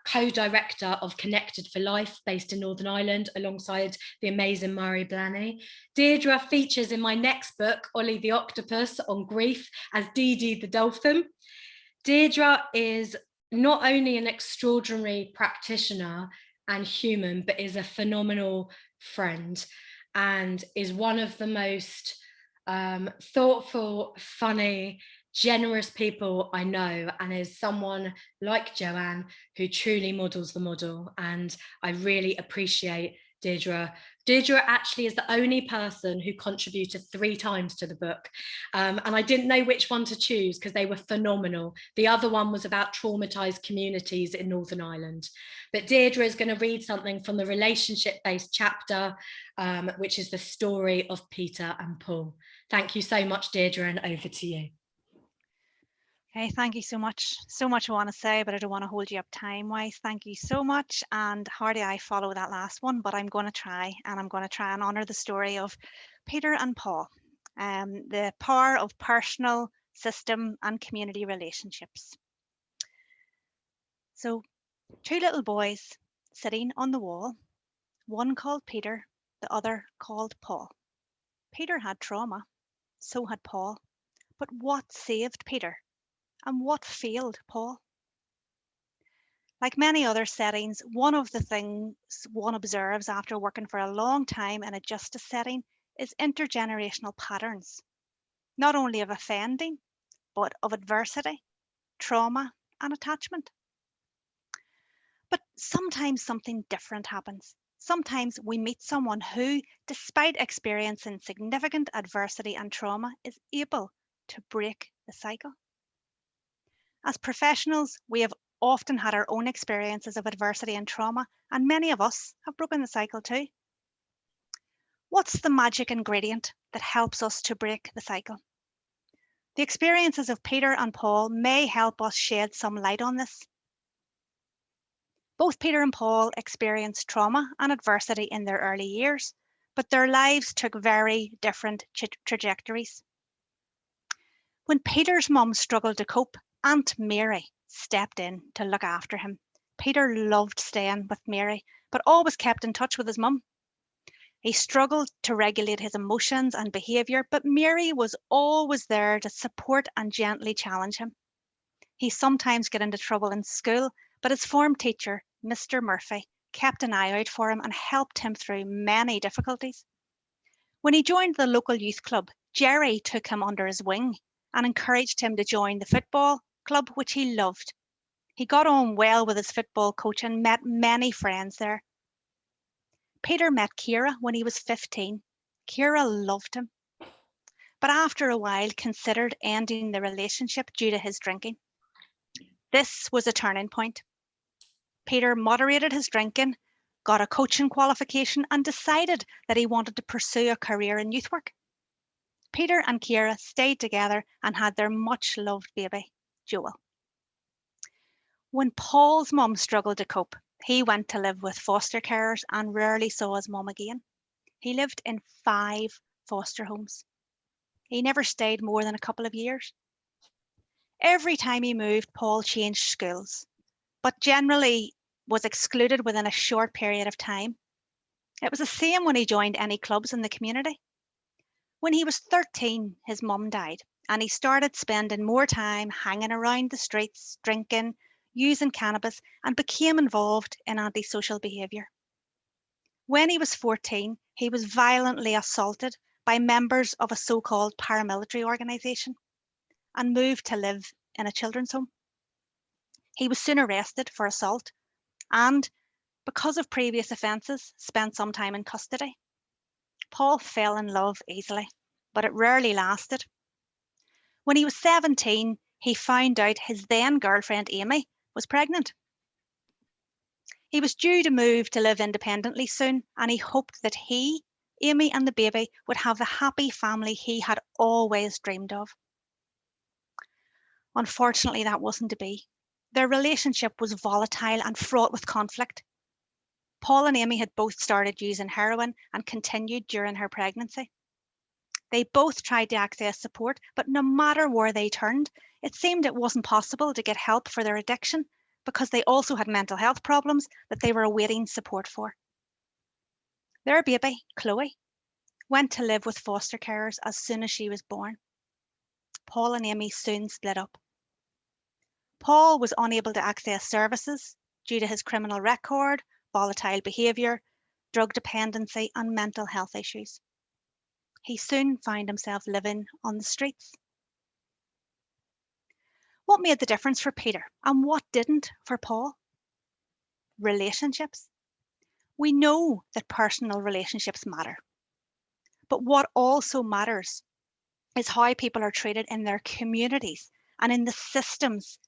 co-director of Connected for Life, based in Northern Ireland, alongside the amazing Murray Blaney. Dierdre features in my next book, Ollie the Octopus, on grief, as Dee Dee the Dolphin. Dierdre is not only an extraordinary practitioner and human, but is a phenomenal friend and is one of the most thoughtful, funny, generous people I know, and is someone like Joanne who truly models the model. And I really appreciate Dierdre. Dierdre actually is the only person who contributed 3 times to the book. And I didn't know which one to choose because they were phenomenal. The other one was about traumatized communities in Northern Ireland. But Dierdre is going to read something from the relationship-based chapter, which is the story of Peter and Paul. Thank you so much, Dierdre, and over to you. Okay, thank you so much. So much I want to say, but I don't want to hold you up time-wise. Thank you so much. And hardly I follow that last one, but I'm going to try, and I'm going to try and honour the story of Peter and Paul, the power of personal, system and community relationships. So 2 little boys sitting on the wall, one called Peter, the other called Paul. Peter had trauma, so had Paul. But what saved Peter? And what failed Paul? Like many other settings, one of the things one observes after working for a long time in a justice setting is intergenerational patterns, not only of offending, but of adversity, trauma, and attachment. But sometimes something different happens. Sometimes we meet someone who, despite experiencing significant adversity and trauma, is able to break the cycle. As professionals, we have often had our own experiences of adversity and trauma, and many of us have broken the cycle too. What's the magic ingredient that helps us to break the cycle? The experiences of Peter and Paul may help us shed some light on this. Both Peter and Paul experienced trauma and adversity in their early years, but their lives took very different trajectories. When Peter's mum struggled to cope, Aunt Mary stepped in to look after him. Peter loved staying with Mary, but always kept in touch with his mum. He struggled to regulate his emotions and behaviour, but Mary was always there to support and gently challenge him. He sometimes got into trouble in school, but his form teacher, Mr. Murphy, kept an eye out for him and helped him through many difficulties. When he joined the local youth club, Jerry took him under his wing and encouraged him to join the football club, which he loved. He got on well with his football coach and met many friends there. Peter met Kira when he was 15. Kira loved him, but after a while considered ending the relationship due to his drinking. This was a turning point. Peter moderated his drinking, got a coaching qualification, and decided that he wanted to pursue a career in youth work. Peter and Kira stayed together and had their much-loved baby, Joel. When Paul's mum struggled to cope, he went to live with foster carers and rarely saw his mum again. He lived in 5 foster homes. He never stayed more than a couple of years. Every time he moved, Paul changed schools, but generally was excluded within a short period of time. It was the same when he joined any clubs in the community. When he was 13, his mum died, and he started spending more time hanging around the streets, drinking, using cannabis, and became involved in antisocial behaviour. When he was 14, he was violently assaulted by members of a so-called paramilitary organisation and moved to live in a children's home. He was soon arrested for assault and, because of previous offences, spent some time in custody. Paul fell in love easily, but it rarely lasted. When he was 17, he found out his then girlfriend Amy was pregnant. He was due to move to live independently soon, and he hoped that he, Amy, and the baby would have the happy family he had always dreamed of. Unfortunately, that wasn't to be. Their relationship was volatile and fraught with conflict. Paul and Amy had both started using heroin and continued during her pregnancy. They both tried to access support, but no matter where they turned, it seemed it wasn't possible to get help for their addiction because they also had mental health problems that they were awaiting support for. Their baby, Chloe, went to live with foster carers as soon as she was born. Paul and Amy soon split up. Paul was unable to access services due to his criminal record, volatile behaviour, drug dependency, and mental health issues. He soon found himself living on the streets. What made the difference for Peter and what didn't for Paul? Relationships. We know that personal relationships matter, but what also matters is how people are treated in their communities and in the systems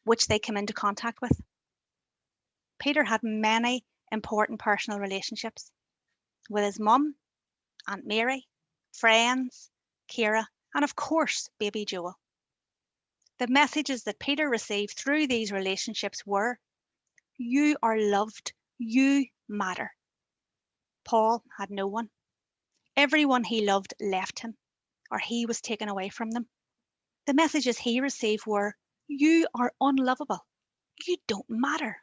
which they come into contact with. Peter had many important personal relationships with his mum, Aunt Mary, friends, Kira, and of course, baby Joel. The messages that Peter received through these relationships were, you are loved, you matter. Paul had no one. Everyone he loved left him, or he was taken away from them. The messages he received were, you are unlovable, you don't matter.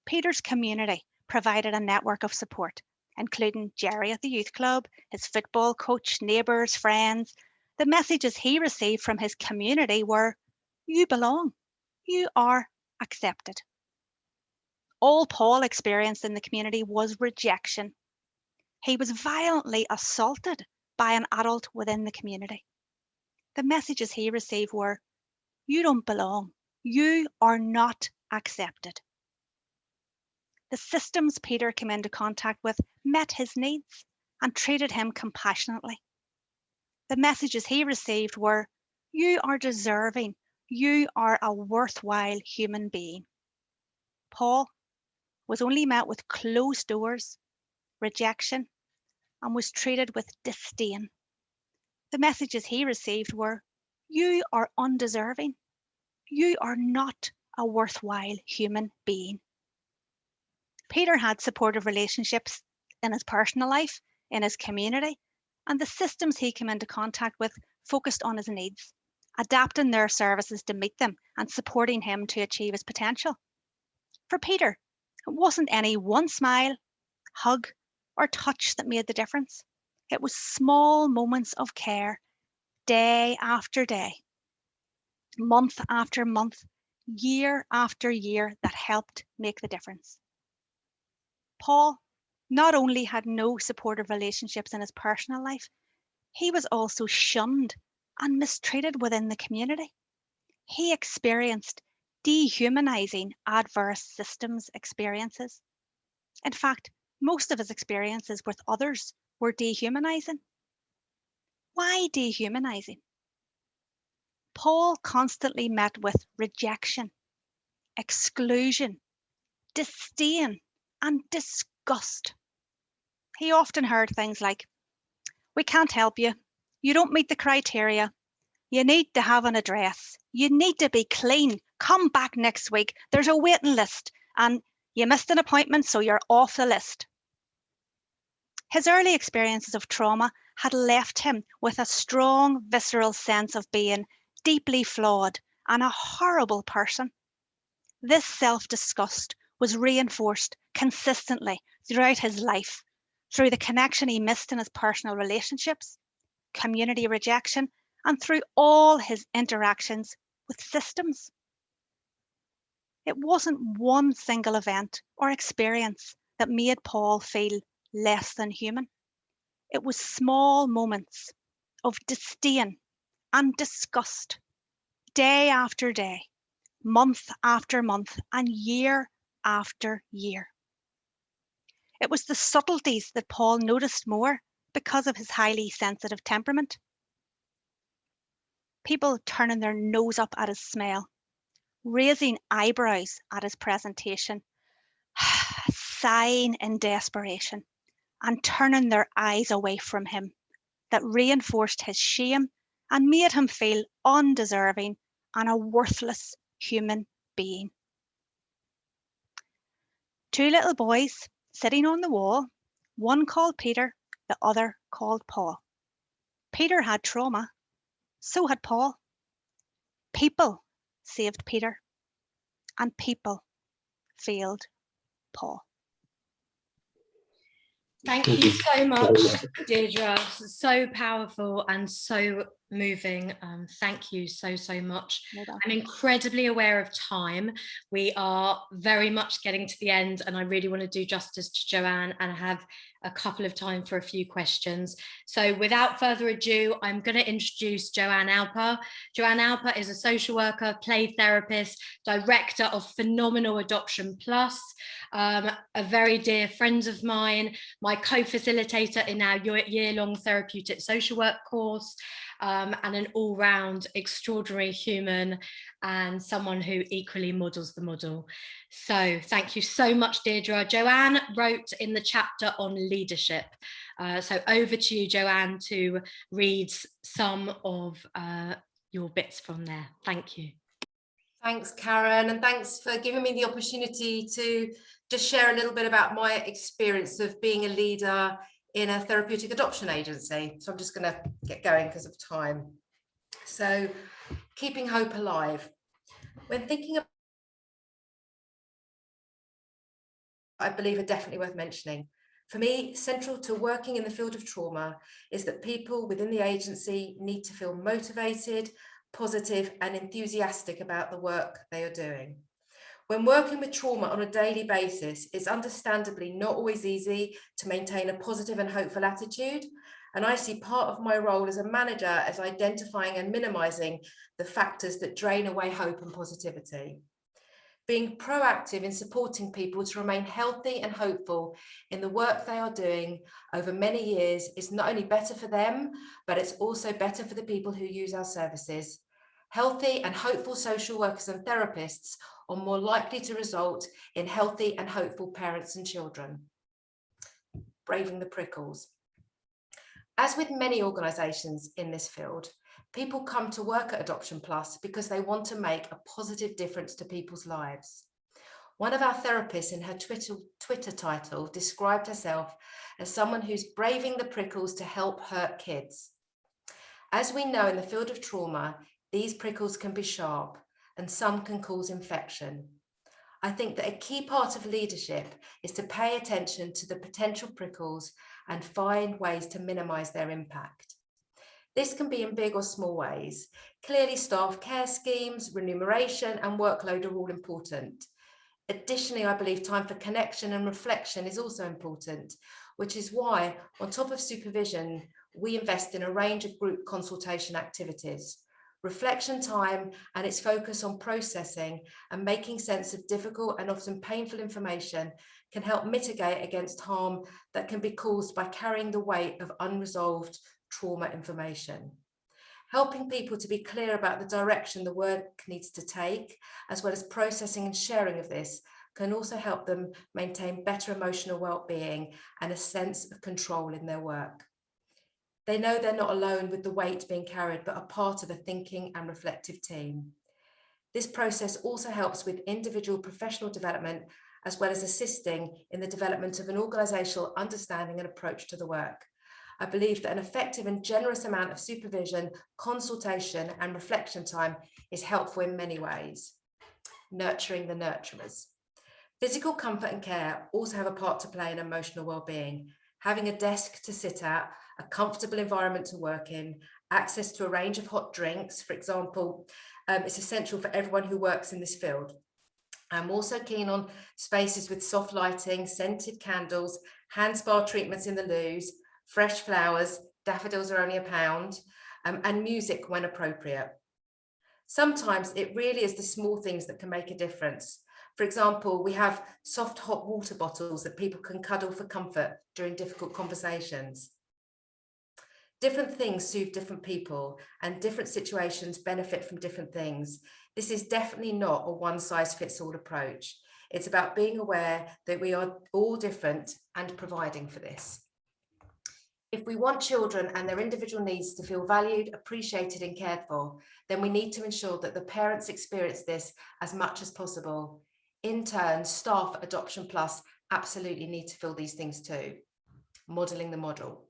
Peter's community provided a network of support, including Jerry at the youth club, his football coach, neighbours, friends. The messages he received from his community were, you belong, you are accepted. All Paul experienced in the community was rejection. He was violently assaulted by an adult within the community. The messages he received were, you don't belong, you are not accepted. The systems Peter came into contact with met his needs and treated him compassionately. The messages he received were, you are deserving, You are a worthwhile human being. Paul was only met with closed doors, rejection, and was treated with disdain. The messages he received were, you are undeserving. You are not a worthwhile human being. Peter had supportive relationships in his personal life, in his community, and the systems he came into contact with focused on his needs, adapting their services to meet them and supporting him to achieve his potential. For Peter, it wasn't any one smile, hug, or touch that made the difference. It was small moments of care, day after day, month after month, year after year, that helped make the difference. Paul not only had no supportive relationships in his personal life, he was also shunned and mistreated within the community. He experienced dehumanizing adverse systems experiences. In fact, most of his experiences with others were dehumanizing. Why dehumanizing? Paul constantly met with rejection, exclusion, disdain, and disgust. He often heard things like, we can't help you. You don't meet the criteria. You need to have an address. You need to be clean. Come back next week. There's a waiting list and you missed an appointment, so you're off the list. His early experiences of trauma had left him with a strong, visceral sense of being deeply flawed and a horrible person. This self-disgust was reinforced consistently throughout his life through the connection he missed in his personal relationships, community rejection, and through all his interactions with systems. It wasn't one single event or experience that made Paul feel less than human. It was small moments of disdain and disgust, day after day, month after month, and year after year. It was the subtleties that Paul noticed more because of his highly sensitive temperament. People turning their nose up at his smell, raising eyebrows at his presentation, sighing in desperation, and turning their eyes away from him, that reinforced his shame and made him feel undeserving and a worthless human being. Two little boys sitting on the wall, one called Peter, the other called Paul. Peter had trauma, so had Paul. People saved Peter, and people failed Paul. Thank you so much, Dierdre. So powerful and so moving. Thank you so much. I'm incredibly aware of time. We are very much getting to the end, and I really want to do justice to Joanne and have a couple of time for a few questions. So without further ado, I'm going to introduce Joanne Alper. Joanne Alper is a social worker, play therapist, director of Phenomenal Adoption Plus, a very dear friend of mine, my co-facilitator in our year-long therapeutic social work course, and an all-round extraordinary human and someone who equally models the model. So thank you so much, Dierdre. Joanne wrote in the chapter on leadership. So over to you, Joanne, to read some of your bits from there. Thank you. Thanks, Karen, and thanks for giving me the opportunity to just share a little bit about my experience of being a leader in a therapeutic adoption agency. So I'm just going to get going because of time. So, keeping hope alive. When thinking of, I believe are definitely worth mentioning. For me, central to working in the field of trauma is that people within the agency need to feel motivated, positive, and enthusiastic about the work they are doing. When working with trauma on a daily basis, it's understandably not always easy to maintain a positive and hopeful attitude. And I see part of my role as a manager as identifying and minimizing the factors that drain away hope and positivity. Being proactive in supporting people to remain healthy and hopeful in the work they are doing over many years is not only better for them, but it's also better for the people who use our services. Healthy and hopeful social workers and therapists are more likely to result in healthy and hopeful parents and children. Braving the prickles. As with many organisations in this field, people come to work at Adoption Plus because they want to make a positive difference to people's lives. One of our therapists in her Twitter title described herself as someone who's braving the prickles to help hurt kids. As we know in the field of trauma, these prickles can be sharp and some can cause infection. I think that a key part of leadership is to pay attention to the potential prickles and find ways to minimise their impact. This can be in big or small ways. Clearly, staff care schemes, remuneration and workload are all important. Additionally, I believe time for connection and reflection is also important, which is why, on top of supervision, we invest in a range of group consultation activities. Reflection time and its focus on processing and making sense of difficult and often painful information can help mitigate against harm that can be caused by carrying the weight of unresolved trauma information. Helping people to be clear about the direction the work needs to take, as well as processing and sharing of this, can also help them maintain better emotional well-being and a sense of control in their work. They know they're not alone with the weight being carried, but are part of a thinking and reflective team. This process also helps with individual professional development, as well as assisting in the development of an organisational understanding and approach to the work. I believe that an effective and generous amount of supervision, consultation and reflection time is helpful in many ways. Nurturing the nurturers. Physical comfort and care also have a part to play in emotional well-being. Having a desk to sit at, a comfortable environment to work in, access to a range of hot drinks, for example, it's essential for everyone who works in this field. I'm also keen on spaces with soft lighting, scented candles, hand spa treatments in the loos, fresh flowers, daffodils are only £1, and music when appropriate. Sometimes it really is the small things that can make a difference. For example, we have soft hot water bottles that people can cuddle for comfort during difficult conversations. Different things soothe different people and different situations benefit from different things. This is definitely not a one-size-fits-all approach. It's about being aware that we are all different and providing for this. If we want children and their individual needs to feel valued, appreciated and cared for, then we need to ensure that the parents experience this as much as possible. In turn, staff at Adoption Plus absolutely need to feel these things too. Modelling the model.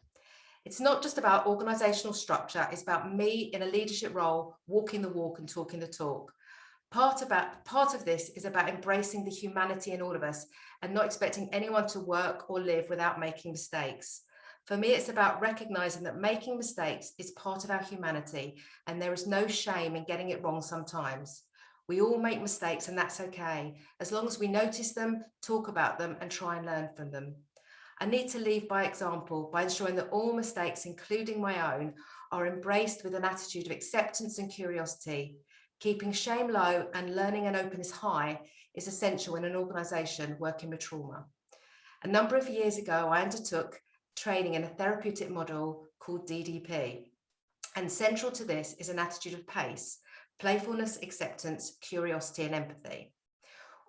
It's not just about organisational structure, it's about me in a leadership role, walking the walk and talking the talk. Part of this is about embracing the humanity in all of us and not expecting anyone to work or live without making mistakes. For me, it's about recognising that making mistakes is part of our humanity and there is no shame in getting it wrong sometimes. We all make mistakes and that's okay, as long as we notice them, talk about them and try and learn from them. I need to lead by example by ensuring that all mistakes, including my own, are embraced with an attitude of acceptance and curiosity. Keeping shame low and learning and openness high is essential in an organisation working with trauma. A number of years ago, I undertook training in a therapeutic model called DDP. And central to this is an attitude of pace, playfulness, acceptance, curiosity, and empathy.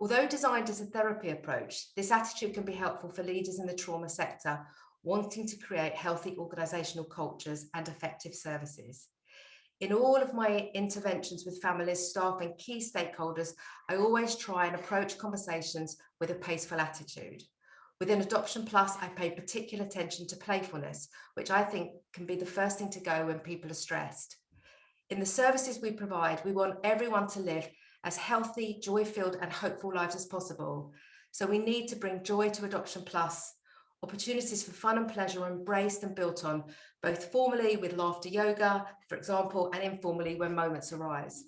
Although designed as a therapy approach, this attitude can be helpful for leaders in the trauma sector wanting to create healthy organisational cultures and effective services. In all of my interventions with families, staff and key stakeholders, I always try and approach conversations with a paceful attitude. Within Adoption Plus, I pay particular attention to playfulness, which I think can be the first thing to go when people are stressed. In the services we provide, we want everyone to live as healthy, joy-filled and hopeful lives as possible. So we need to bring joy to Adoption Plus. Opportunities for fun and pleasure are embraced and built on, both formally with laughter yoga, for example, and informally when moments arise.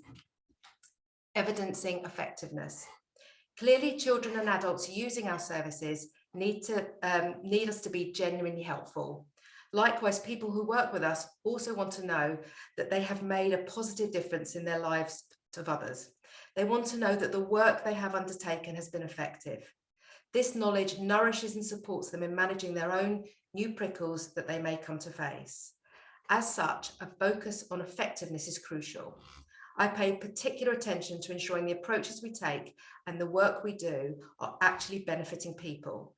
Evidencing effectiveness. Clearly, children and adults using our services need us to be genuinely helpful. Likewise, people who work with us also want to know that they have made a positive difference in their lives of others. They want to know that the work they have undertaken has been effective. This knowledge nourishes and supports them in managing their own new prickles that they may come to face. As such, a focus on effectiveness is crucial. I pay particular attention to ensuring the approaches we take and the work we do are actually benefiting people.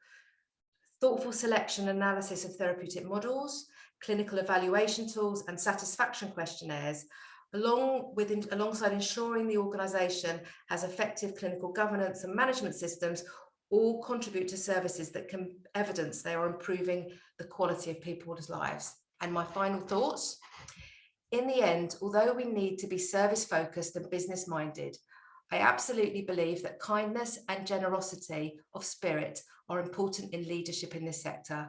Thoughtful selection and analysis of therapeutic models, clinical evaluation tools and satisfaction questionnaires, alongside ensuring the organisation has effective clinical governance and management systems, all contribute to services that can evidence they are improving the quality of people's lives. And my final thoughts. In the end, although we need to be service-focused and business-minded, I absolutely believe that kindness and generosity of spirit are important in leadership in this sector.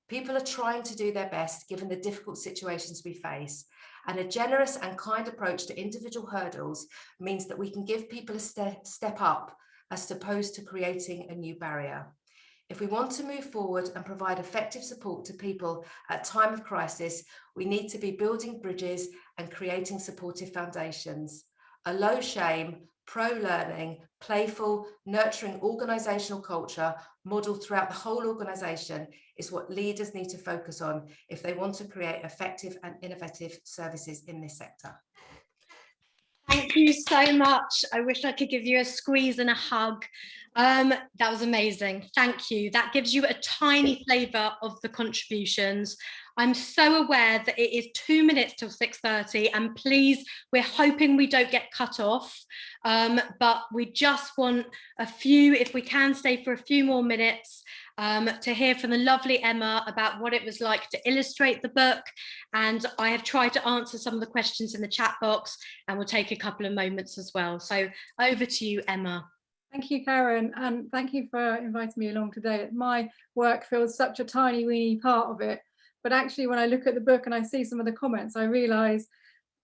People are trying to do their best given the difficult situations we face, and a generous and kind approach to individual hurdles means that we can give people a step up as opposed to creating a new barrier. If we want to move forward and provide effective support to people at time of crisis, we need to be building bridges and creating supportive foundations. A low shame, pro-learning, playful, nurturing organisational culture modelled throughout the whole organisation is what leaders need to focus on if they want to create effective and innovative services in this sector. Thank you so much. I wish I could give you a squeeze and a hug. That was amazing. Thank you. That gives you a tiny flavour of the contributions. I'm so aware that it is 2 minutes till 6:30, and please, we're hoping we don't get cut off, but we just want a few, if we can stay for a few more minutes, to hear from the lovely Emma about what it was like to illustrate the book. And I have tried to answer some of the questions in the chat box, and we'll take a couple of moments as well. So over to you, Emma. Thank you, Karen, and thank you for inviting me along today. My work feels such a tiny, weeny part of it, but actually when I look at the book and I see some of the comments, I realise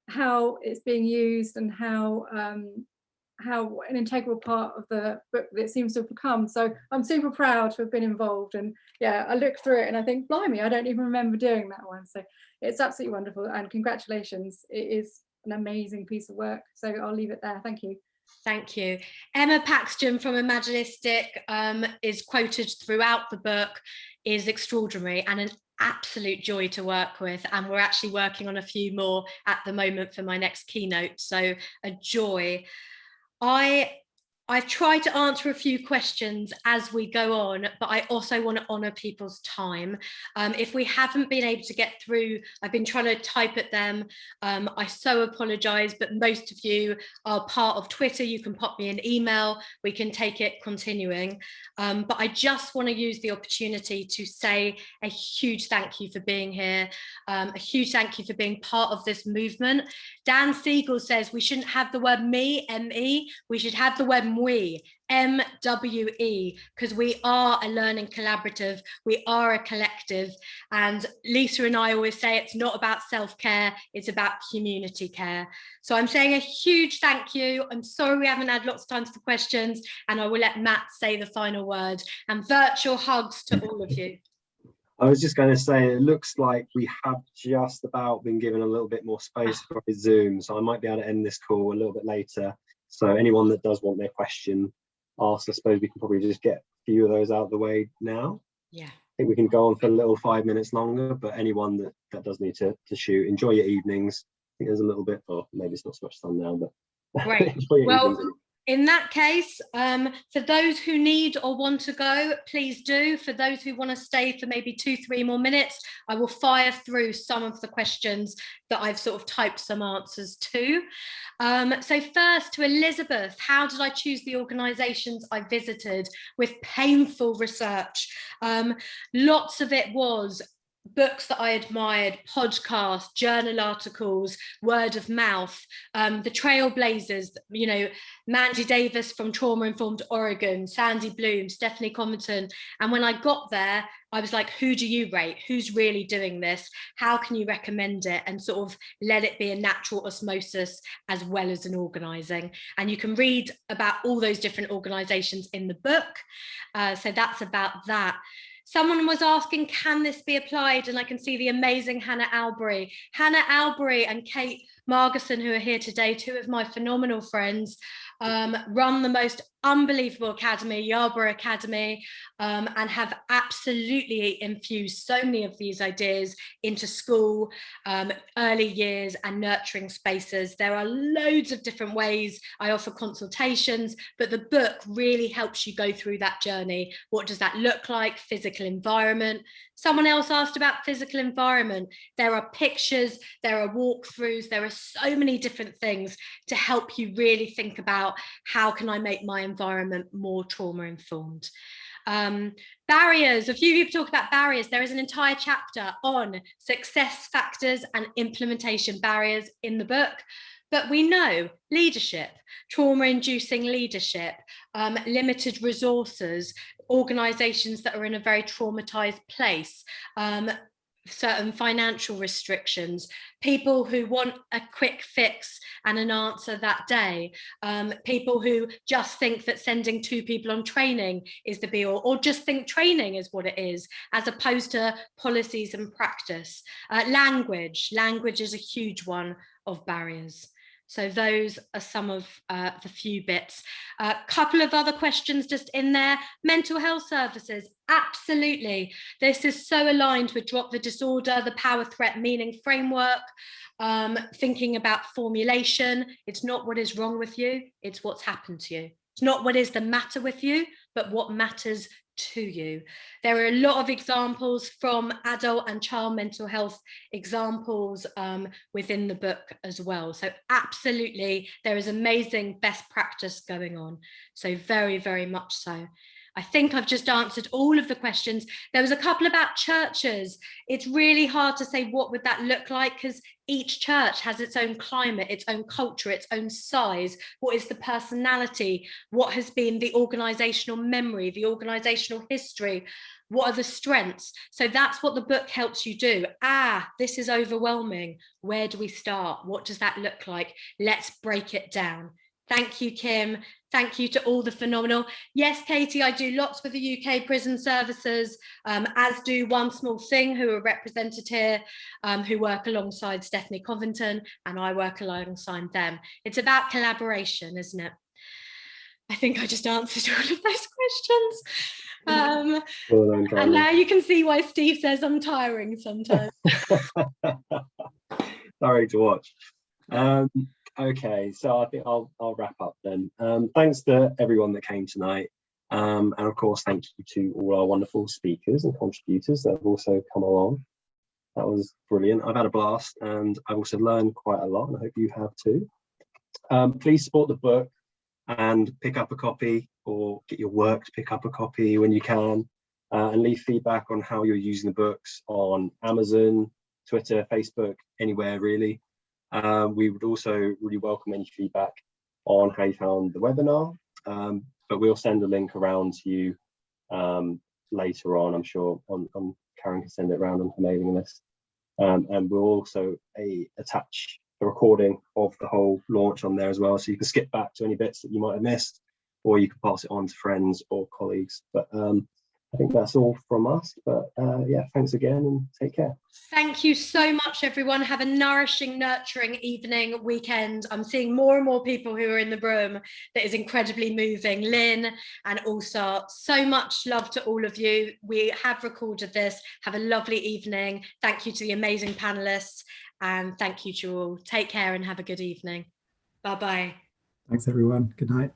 how it's being used and how an integral part of the book that it seems to have become. So I'm super proud to have been involved, and yeah, I look through it and I think, blimey, I don't even remember doing that one. So it's absolutely wonderful, and congratulations. It is an amazing piece of work. So I'll leave it there. Thank you. Thank you. Emma Paxton from Imaginistic is quoted throughout the book, is extraordinary and an absolute joy to work with, and we're actually working on a few more at the moment for my next keynote, so a joy. I've tried to answer a few questions as we go on, but I also want to honour people's time. If we haven't been able to get through, I've been trying to type at them. I so apologise, but most of you are part of Twitter. You can pop me an email. We can take it continuing. But I just want to use the opportunity to say a huge thank you for being here. A huge thank you for being part of this movement. Dan Siegel says we shouldn't have the word me, M-E, we should have the word we, MWE, because we are a learning collaborative, we are a collective, and Lisa and I always say it's not about self-care, it's about community care. So I'm saying a huge thank you. I'm sorry we haven't had lots of time for questions, and I will let Matt say the final word, and virtual hugs to all of you. I was just going to say, it looks like we have just about been given a little bit more space for Zoom, so I might be able to end this call a little bit later. So anyone that does want their question asked, I suppose we can probably just get a few of those out of the way now. Yeah. I think we can go on for a little 5 minutes longer, but anyone that does need to shoot, enjoy your evenings. I think there's a little bit, or maybe it's not so much sun now, but great. Well, in that case, for those who need or want to go, please do. For those who want to stay for maybe 2-3 more minutes, I will fire through some of the questions that I've sort of typed some answers to. So first to Elizabeth, how did I choose the organisations I visited? With painful research. Lots of it was books that I admired, podcasts, journal articles, word of mouth, the trailblazers, you know, Mandy Davis from Trauma Informed Oregon, Sandy Bloom, Stephanie Compton. And when I got there, I was like, who do you rate? Who's really doing this? How can you recommend it? And sort of let it be a natural osmosis as well as an organising. And you can read about all those different organisations in the book. So that's about that. Someone was asking, can this be applied? And I can see the amazing Hannah Albury. Hannah Albury and Kate Margerson, who are here today, two of my phenomenal friends, run the most unbelievable academy, Dierdre Academy, and have absolutely infused so many of these ideas into school, early years and nurturing spaces. There are loads of different ways. I offer consultations, but the book really helps you go through that journey. What does that look like? Physical environment. Someone else asked about physical environment. There are pictures, there are walkthroughs, there are so many different things to help you really think about how can I make my environment more trauma informed. Barriers, a few people talk about barriers. There is an entire chapter on success factors and implementation barriers in the book. But we know leadership, trauma-inducing leadership, limited resources, organisations that are in a very traumatised place, certain financial restrictions, people who want a quick fix and an answer that day, people who just think that sending 2 people on training is the be all, or just think training is what it is, as opposed to policies and practice. Language is a huge one of barriers. So those are some of the few bits. A couple of other questions just in there. Mental health services, absolutely. This is so aligned with Drop the Disorder, the Power Threat Meaning Framework, thinking about formulation. It's not what is wrong with you, it's what's happened to you. It's not what is the matter with you, but what matters to you. There are a lot of examples from adult and child mental health examples within the book as well. So absolutely, there is amazing best practice going on. So very, very much so. I think I've just answered all of the questions. There was a couple about churches. It's really hard to say what would that look like, because each church has its own climate, its own culture, its own size. What is the personality? What has been the organizational memory, the organizational history? What are the strengths? So that's what the book helps you do. This is overwhelming. Where do we start? What does that look like? Let's break it down. Thank you, Kim. Thank you to all the phenomenal. Yes, Katie, I do lots for the UK Prison Services, as do One Small Thing, who are represented here, who work alongside Stephanie Covington, and I work alongside them. It's about collaboration, isn't it? I think I just answered all of those questions. And now you can see why Steve says I'm tiring sometimes. Sorry to watch. Okay, so I think I'll wrap up then. Thanks to everyone that came tonight, and of course thank you to all our wonderful speakers and contributors that have also come along. That was brilliant. I've had a blast, and I've also learned quite a lot, and I hope you have too. Please support the book and pick up a copy, or get your work to pick up a copy when you can, and leave feedback on how you're using the books on Amazon, Twitter, Facebook, anywhere really. We would also really welcome any feedback on how you found the webinar, but we'll send a link around to you later on, I'm sure. Karen can send it around on her mailing list, and we'll also attach the recording of the whole launch on there as well, so you can skip back to any bits that you might have missed, or you can pass it on to friends or colleagues. But I think that's all from us, but yeah, thanks again and take care. Thank you so much, everyone. Have a nourishing, nurturing evening, weekend. I'm seeing more and more people who are in the room. That is incredibly moving. Lynn and also so much love to all of you. We have recorded this. Have a lovely evening. Thank you to the amazing panelists, and thank you to all. Take care and have a good evening. Bye-bye. Thanks, everyone. Good night.